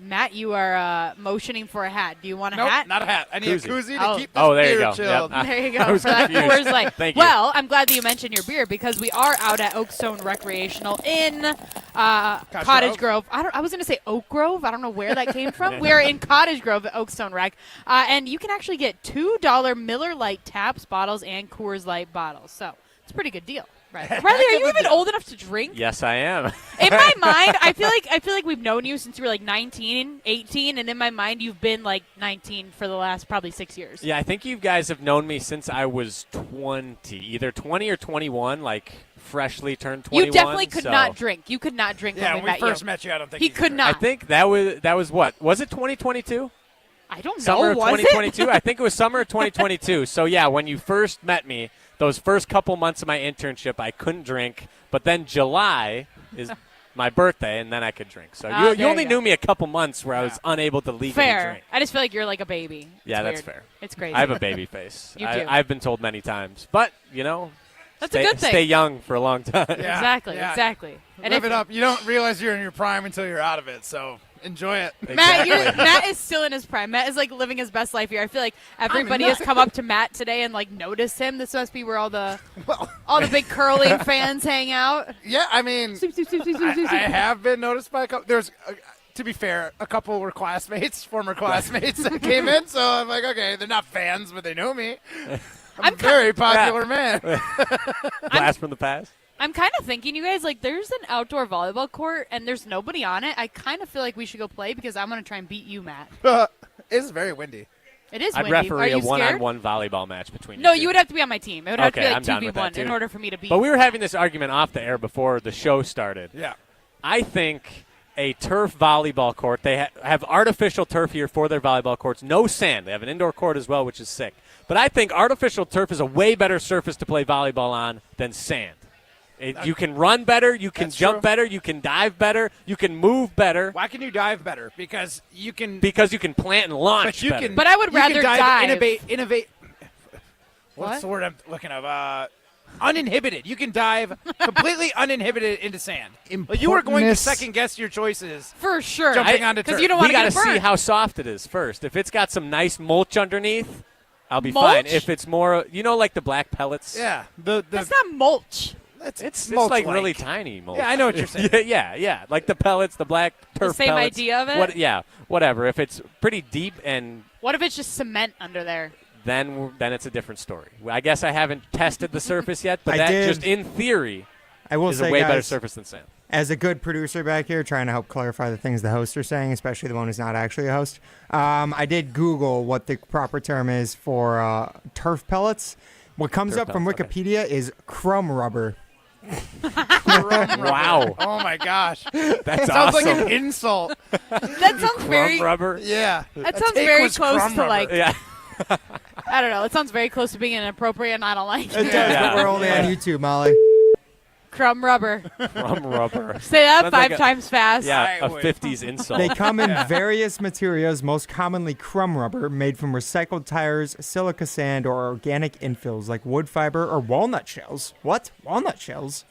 Matt, you are motioning for a hat. Do you want a Nope, hat? not a hat. I need a koozie to keep this there you beer go. chilled. Yep. There you I go. was For that confused. Coors Light. Thank you. Well, I'm glad that you mentioned your beer because we are out at Oakstone Recreational in Cottage Grove. I was going to say Oak Grove. I don't know where that came from. We're in Cottage Grove at Oakstone Rec. And you can actually get $2 Miller Lite taps, bottles, and Coors Light bottles. So it's a pretty good deal. Right. Riley, are you even old enough to drink? Yes, I am. In my mind, I feel like we've known you since you were like 19, 18, and in my mind you've been like 19 for the last probably 6 years. Yeah, I think you guys have known me since I was 20, either 20 or 21, like freshly turned 21. You definitely could so. not drink. You could not drink Yeah, when when we met first met you, I don't think he you could could. not. I think that was what? Was it 2022? I don't know. Summer of was 2022? it? I think it was summer of 2022. So, yeah, when you first met me, those first couple months of my internship, I couldn't drink. But then July is my birthday, and then I could drink. So Oh, you there only you go. knew me a couple months where I was unable to legally Fair. drink. I just feel like you're like a baby. Yeah, It's that's weird. fair. It's crazy. I have a baby face. You do. I've been told many times. But, you know, That's a good thing. Stay young for a long time. Exactly. Exactly. And Live if- it up. You don't realize you're in your prime until you're out of it, so enjoy it. Matt is still in his prime. Matt is like living his best life here. I feel like everybody has come up to Matt today and like noticed him. This must be where all the big curling fans hang out. Yeah, I mean, I have been noticed by a couple. There's, to be fair, a couple were classmates, former classmates that came in. So I'm like, okay, they're not fans, but they know me. I'm a very popular man. Blast from the past. I'm kind of thinking, you guys, like, there's an outdoor volleyball court and there's nobody on it. I kind of feel like we should go play because I'm going to try and beat you, Matt. It's very windy. It is I'd windy. Are referee you a scared? one-on-one volleyball match between you No, two. you would have to be on my team. It would have to be I'm like down with that 2v1 in too. order for me to beat But you. we were having this argument off the air before the show started. Yeah. I think a turf volleyball court, they have artificial turf here for their volleyball courts. No sand. They have an indoor court as well, which is sick. But I think artificial turf is a way better surface to play volleyball on than sand. You can run better, you can jump better, you can dive better, you can move better. Why can you dive better? Because you can plant and launch but you better. Can, But I would you can rather dive. Innovate. What's What? the word I'm looking of? Uninhibited. You can dive completely uninhibited into sand. Like you were going to Importance. second guess your choices. For sure. Jumping onto turf. Because you don't want We to got get to see burned. how soft it is first. If it's got some nice mulch underneath, I'll be Mulch? fine. If it's more, like the black pellets. Yeah. That's not mulch. It's mulch like like. really tiny mulch. Yeah, I know what you're saying. yeah. Like the pellets, the black turf same pellets. idea of it? Whatever. If it's pretty deep and What if it's just cement under there? then it's a different story. I guess I haven't tested the surface yet, but I that did. just in theory I will is say, a way better guys, surface than sand. as a good producer back here, trying to help clarify the things the hosts are saying, especially the one who's not actually a host, I did Google what the proper term is for turf pellets. What comes Turf up from pellets, Wikipedia is crumb rubber. Wow. Oh my gosh. That's sounds awesome. like an insult. That sounds very. Crumb rubber? Yeah. That A sounds take very was close crumb to rubber. like. Yeah. I don't know. It sounds very close to being inappropriate, and I don't like It it. does, Yeah. but we're only on YouTube, Molly. Crumb rubber. Crumb rubber. Say that Sounds 5 like times fast. Yeah, a would. 50s insult. They come in various materials, most commonly crumb rubber, made from recycled tires, silica sand, or organic infills like wood fiber or walnut shells. What? Walnut shells?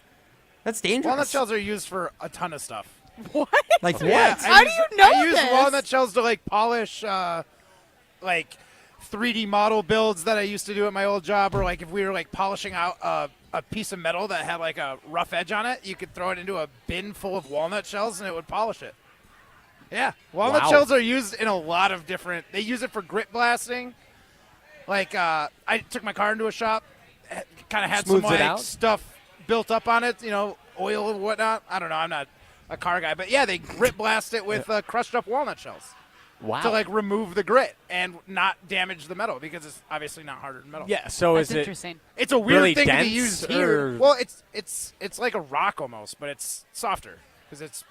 That's dangerous. Walnut shells are used for a ton of stuff. What? Like Yeah, what? How do you know I use this? walnut shells to like polish, like 3D model builds that I used to do at my old job, or like if we were like polishing out a piece of metal that had like a rough edge on it, you could throw it into a bin full of walnut shells and it would polish it. Yeah, walnut shells are used in a lot of different. They use it for grit blasting. Like I took my car into a shop, kind of had Smooths some it like out? stuff built up on it, oil and whatnot. I don't know. I'm not a car guy, but yeah, they grit blast it with crushed up walnut shells. Wow. To like remove the grit and not damage the metal because it's obviously not harder than metal. Yeah. So That's is it? interesting. It's a weird really thing to dense, be used or- here. Well, it's like a rock almost, but it's softer because it's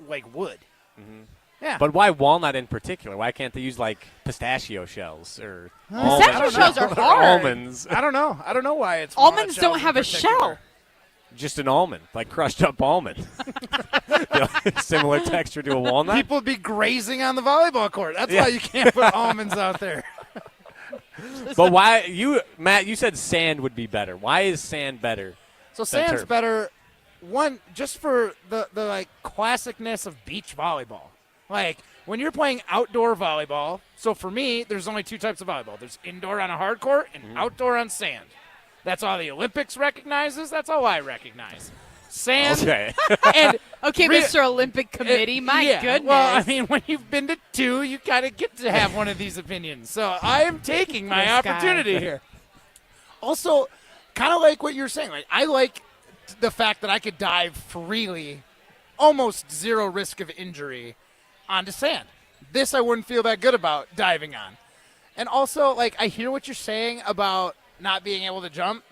like wood. Mm-hmm. Yeah. But why walnut in particular? Why can't they use like pistachio shells or Pistachio shells are hard. almonds? I don't know. I don't know why it's Almonds walnut don't shells have in a particular. shell. Just an almond, like crushed up almond. Similar texture to a walnut. People be grazing on the volleyball court. That's Yeah. why you can't put almonds out there. But why Matt? You said sand would be better. Why is sand better? So than sand's turf? better. One, just for the like classicness of beach volleyball. Like when you're playing outdoor volleyball. So for me, there's only two types of volleyball. There's indoor on a hard court and outdoor on sand. That's all the Olympics recognizes. That's all I recognize. Sand. Okay. And Okay, Mr. Olympic Committee, my yeah. goodness. Well, I mean, when you've been to two, you kind of get to have one of these opinions. So I am taking my This guy. opportunity here. Also, kind of like what you're saying. Like I like the fact that I could dive freely, almost zero risk of injury, onto sand. This I wouldn't feel that good about diving on. And also, like I hear what you're saying about not being able to jump.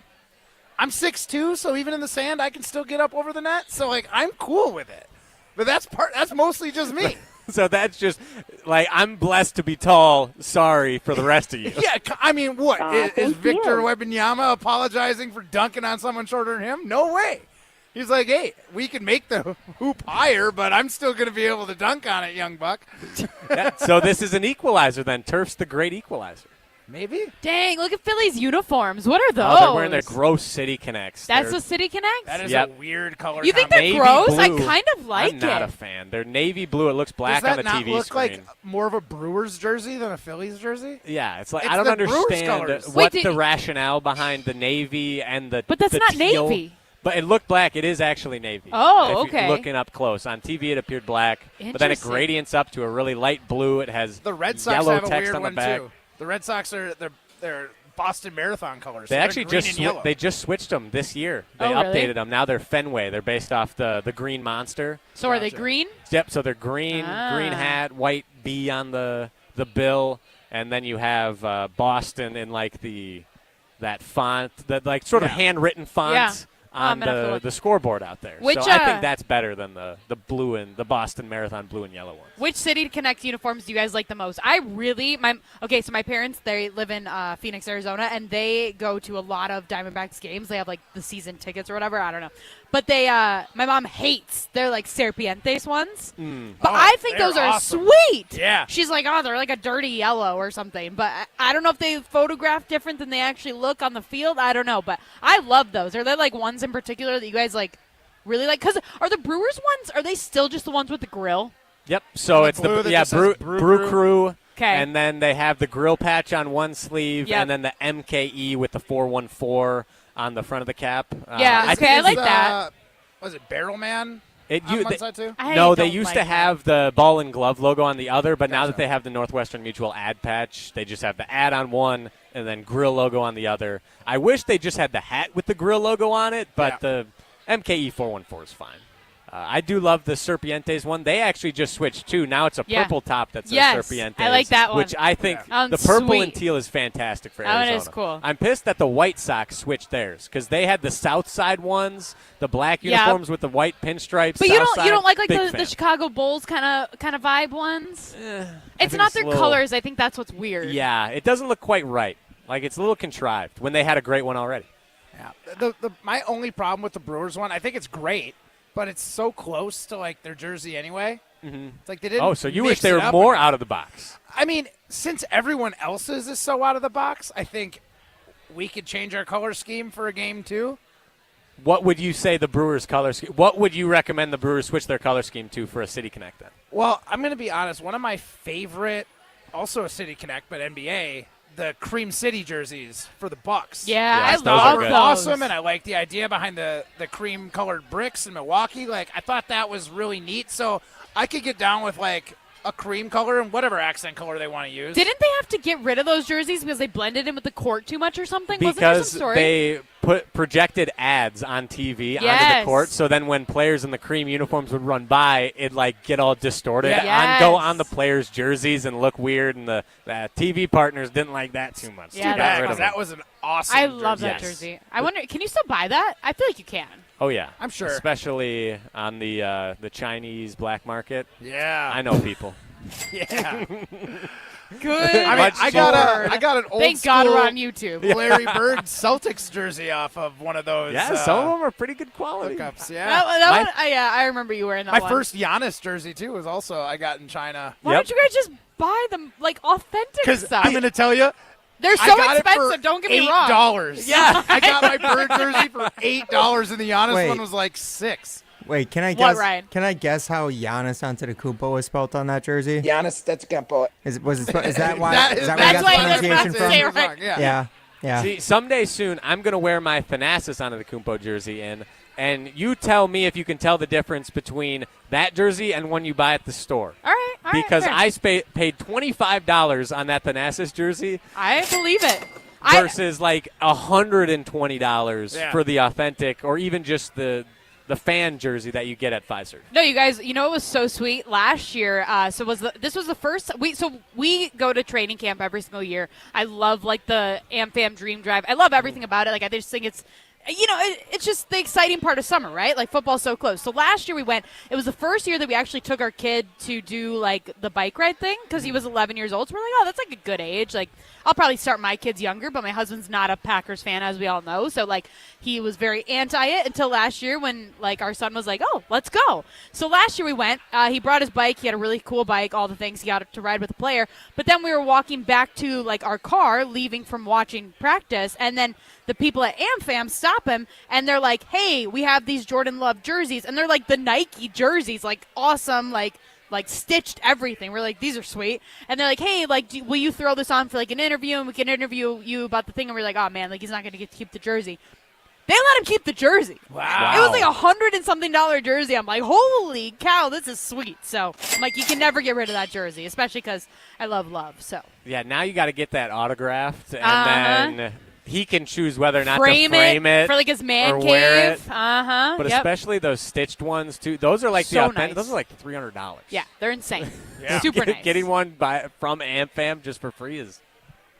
I'm 6'2", so even in the sand, I can still get up over the net. So, like, I'm cool with it. But that's mostly just me. So that's just like I'm blessed to be tall. Sorry for the rest of you. Yeah, I mean, what? Is Victor Wembanyama apologizing for dunking on someone shorter than him? No way. He's like, hey, we can make the hoop higher, but I'm still going to be able to dunk on it, young buck. Yeah, so this is an equalizer then. Turf's the great equalizer. Maybe. Dang, look at Philly's uniforms. What are those? Oh, they're wearing their gross City Connects. That's They're- the City Connects? That is Yep. a weird color. You think they're Navy gross? I blue. kind of like I'm not it. a fan. They're navy blue. It looks black Does on that the not TV look screen. like more of a Brewers jersey than a Phillies jersey? Yeah, it's like It's I don't the Brewers understand colors. what Wait, the rationale behind the navy and the. But that's the not teal. navy. But it looked black. It is actually navy. Oh, If you're okay. looking up close on TV, it appeared black, but then it Interesting. gradients up to a really light blue. It has The Red Sox yellow have a text weird on the one back. too. The Red Sox are they're Boston Marathon colors. They so actually they're green just and yellow. they just switched them this year. They Oh, really? updated them. Now they're Fenway. They're based off the green monster. So are they Gotcha. green? Yep. So they're green, Ah. green hat, white B on the bill, and then you have Boston in like that font, that like sort of handwritten font Yeah. on I'm gonna have to the look. scoreboard out there. Which, so I uh, think that's better than the blue and the Boston Marathon blue and yellow ones. Which City Connect uniforms do you guys like the most? I really so my parents, they live in Phoenix, Arizona, and they go to a lot of Diamondbacks games. They have like the season tickets or whatever. I don't know, but they my mom hates they're like Serpientes ones. But I think they're those are awesome. sweet. Yeah. She's like, oh, they're like a dirty yellow or something. But I don't know if they photograph different than they actually look on the field. I don't know, but I love those. Are there like ones in particular that you guys like really like? Because are the Brewers ones? Are they still just the ones with the grill? Yep. So the it's blue the that yeah just says brew Brew crew. 'Kay. And then they have the grill patch on one sleeve, Yep. and then the MKE with the 414 on the front of the cap. Yeah, okay, I like Is, that. Was it Barrel Man It, on you, one they- side too? no, they don't used like to that. have the ball and glove logo on the other, but now that Gotcha. they have the Northwestern Mutual ad patch, they just have the ad on one and then grill logo on the other. I wish they just had the hat with the grill logo on it, but the MKE 414 is fine. I do love the Serpientes one. They actually just switched too. Now it's a Yeah. purple top that says Yes, Serpientes. I like that one. Which I think Yeah. the purple Sweet. and teal is fantastic for That one Arizona. is cool. I'm pissed that the White Sox switched theirs because they had the South Side ones, the black Yeah. uniforms with the white pinstripes. But South side, you don't like big the fan. Chicago Bulls kind of vibe ones? I It's think not it's their a little- colors. I think that's what's weird. Yeah, it doesn't look quite right. Like it's a little contrived when they had a great one already. Yeah. My only problem with the Brewers one, I think it's great, but it's so close to like their jersey anyway. Mm-hmm. It's like they didn't. Oh, so you mix wish they it were up more enough. out of the box. I mean, since everyone else's is so out of the box, I think we could change our color scheme for a game too. What would you say the Brewers' color scheme? What would you recommend the Brewers switch their color scheme to for a City Connect then? Well, I'm going to be honest. One of my favorite, also a City Connect, but NBA the Cream City jerseys for the Bucks. Yeah, I those love were those. awesome, and I like the idea behind the cream-colored bricks in Milwaukee. Like, I thought that was really neat. So I could get down with, like, a cream color and whatever accent color they want to use. Didn't they have to get rid of those jerseys because they blended in with the court too much or something? Wasn't there Because some story? they put projected ads on TV onto the court, so then when players in the cream uniforms would run by, it'd like get all distorted go on the players' jerseys and look weird, and the TV partners didn't like that too much. Yeah, because that was an awesome I love that jersey. jersey. I wonder, can you still buy that? I feel like you can. Oh yeah, I'm sure. Especially on the Chinese black market. Yeah, I know people. Yeah. Good. I mean, I got an old Thank God school we're on YouTube. Larry Bird Celtics jersey off of one of those. Yeah, some of them are pretty good quality. Hookups, yeah. That one, I remember you wearing that My one. first Giannis jersey too was also I got in China. Why don't you guys just buy them like authentic Because stuff? I'm going to tell you, They're I so got it for expensive. Don't get me wrong. $8. Yeah, I got my Bird jersey for $8, and the Giannis Wait. one was like $6. Wait, can I What, guess? Ryan? Can I guess how Giannis Antetokounmpo was spelled on that jersey? Giannis Antetokounmpo. Is that why? That is is- that where that's you got why the he doesn't pronunciation have to from? say it right. Yeah. Yeah. See, someday soon, I'm going to wear my Thanasis Antetokounmpo jersey in, and you tell me if you can tell the difference between that jersey and one you buy at the store. All right. Because fair. I paid $25 on that Thanasis jersey I believe it. versus like $120 for the authentic, or even just the fan jersey that you get at Pfizer. No, you guys, you know it was so sweet last year. This was the first we go to training camp every single year. I love like the AmFam Dream Drive. I love everything about it. Like I just think it's it's just the exciting part of summer, right? Like football's so close. So last year we went. It was the first year that we actually took our kid to do like the bike ride thing because he was 11 years old. So we're like, oh, that's like a good age. Like I'll probably start my kids younger, but my husband's not a Packers fan, as we all know. So like he was very anti it until last year when like our son was like, oh, let's go. So last year we went. He brought his bike. He had a really cool bike. All the things he got to ride with a player. But then we were walking back to like our car, leaving from watching practice, and then the people at AmFam stop him, and they're like, hey, we have these Jordan Love jerseys. And they're like the Nike jerseys, like awesome, like stitched everything. We're like, these are sweet. And they're like, hey, like, will you throw this on for like an interview, and we can interview you about the thing? And we're like, oh, man, like he's not going to get to keep the jersey. They let him keep the jersey. Wow. It was like $100 and something jersey. I'm like, holy cow, this is sweet. So I'm like, you can never get rid of that jersey, especially because I love Love. So Yeah, now you got to get that autographed, and then he can choose whether or not frame to frame it for like his man or cave. wear it. But especially those stitched ones too. Those are like So the authentic. nice. Those are like $300. Yeah, they're insane. Yeah. Super nice. Getting one from AmFam just for free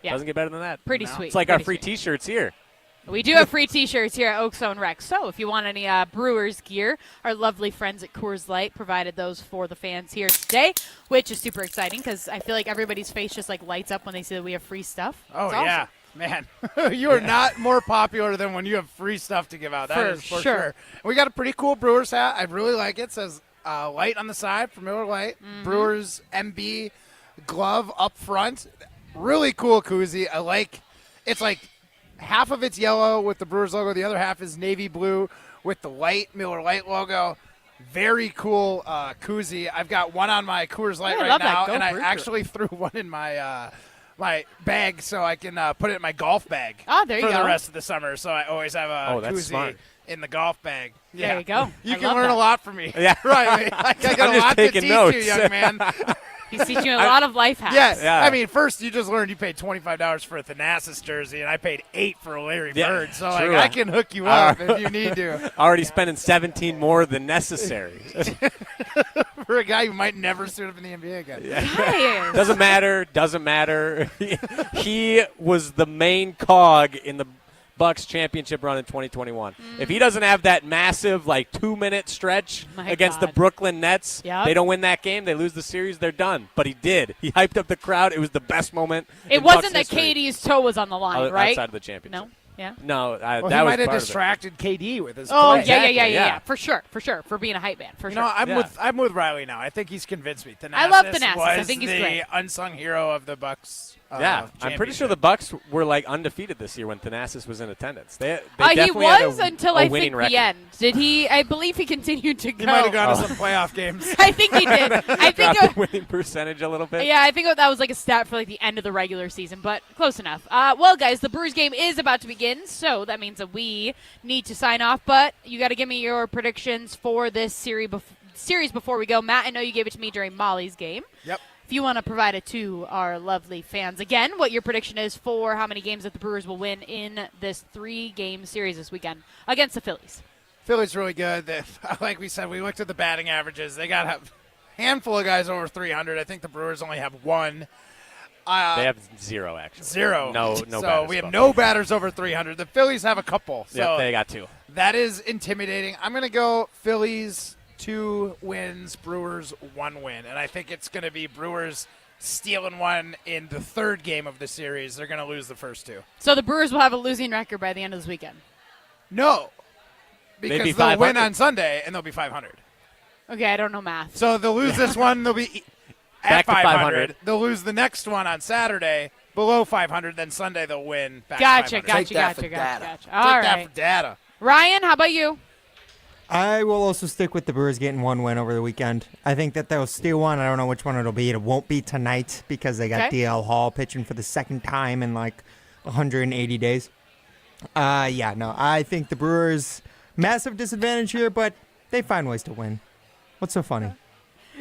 doesn't get better than that. Pretty sweet. It's like Pretty our free sweet. T-shirts here. We do have free T-shirts here at Oakstone Rec. So if you want any Brewers gear, our lovely friends at Coors Light provided those for the fans here today, which is super exciting because I feel like everybody's face just like lights up when they see that we have free stuff. Oh, It's awesome. yeah. Man, you are not more popular than when you have free stuff to give out. That is for sure. We got a pretty cool Brewers hat. I really like it. It says Light on the side for Miller Lite. Brewers MB glove up front. Really cool koozie. I like it's like half of it's yellow with the Brewers logo. The other half is navy blue with the Miller Lite logo. Very cool koozie. I've got one on my Coors Light I right love now, that. Go and I Brewers. actually threw one in my my bag so I can put it in my golf bag There you for go. the rest of the summer. So I always have a that's koozie smart. in the golf bag. There you go. You I can love learn that. a lot from me. Yeah. Right. I got I'm a just lot to taking teach notes. you, young man. He's teaching you a lot of life hacks. Yeah. I mean, first you just learned you paid $25 for a Thanasis jerscy, and I paid $8 for a Larry Bird. So like, true. I can hook you up if you need to. Already spending 17 more than necessary. For a guy who might never suit up in the NBA again. Guys. Doesn't matter. He was the main cog in the Bucks championship run in 2021. If he doesn't have that massive 2-minute stretch My against the God. Brooklyn Nets, Yep. they don't win that game. They lose the series. They're done. But he did. He hyped up the crowd. It was the best moment. It in wasn't Bucks that history. KD's toe was on the line, right? Outside of the championship. No? Yeah? No, Well, that he was might have part distracted KD with his Oh, play. yeah. For sure. For being a hype man. For You sure. know, I'm with Riley now. I think he's convinced me. I love Thanasis Thanasis. was I think he's the great. unsung hero of the Bucks I'm pretty sure the Bucks were like undefeated this year when Thanasis was in attendance. They he definitely had was until I winning think record. the end. Did he? I believe he continued to go. He might have gone to some playoff games. I think he did. I think Dropped the winning percentage a little bit. Yeah, I think that was like a stat for like the end of the regular season, but close enough. Well, guys, the Brewers game is about to begin, so that means that we need to sign off. But you got to give me your predictions for this series before we go. Matt, I know you gave it to me during Molly's game. Yep. If you want to provide it to our lovely fans again, what your prediction is for how many games that the Brewers will win in this 3-game series this weekend against the Phillies. Philly's really good. Like we said, we looked at the batting averages. They got a handful of guys over 300. I think the Brewers only have one. They have 0, actually. 0. No So batters we have above no batters over 300. The Phillies have a couple. So Yep, they got 2. That is intimidating. I'm going to go Phillies 2 wins, Brewers 1 win. And I think it's going to be Brewers stealing one in the 3rd game of the series. They're going to lose the first 2. So the Brewers will have a losing record by the end of this weekend. No. Because Maybe they'll win 500. on Sunday, and they'll be 500. Okay, I don't know math. So they'll lose this one, they'll be Back at to 500. They'll lose the next one on Saturday, below 500. Then Sunday they'll win back Gotcha, to 500. gotcha. All Take right. that for data. Ryan, how about you? I will also stick with the Brewers getting 1 win over the weekend. I think that they'll steal one. I don't know which one it'll be. It won't be tonight because they got Okay. DL Hall pitching for the 2nd time in like 180 days. I think the Brewers, massive disadvantage here, but they find ways to win. What's so funny?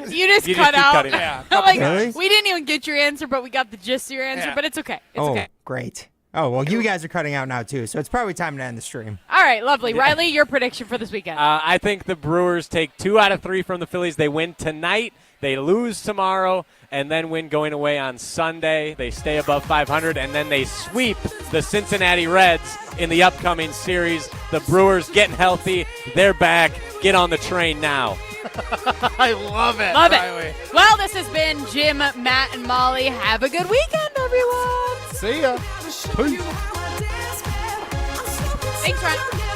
You just You cut just keep out. cutting Yeah. Like, Really? we didn't even get your answer, but we got the gist of your answer. Yeah. But it's okay. It's okay. Great. Oh, well, you guys are cutting out now, too, so it's probably time to end the stream. All right, lovely. Riley, your prediction for this weekend? I think the Brewers take 2 out of 3 from the Phillies. They win tonight. They lose tomorrow, and then win going away on Sunday. They stay above 500, and then they sweep the Cincinnati Reds in the upcoming series. The Brewers getting healthy. They're back. Get on the train now. I love it. Love Riley. it. Well, this has been Jim, Matt, and Molly. Have a good weekend, everyone. See ya. Thanks, Ryan.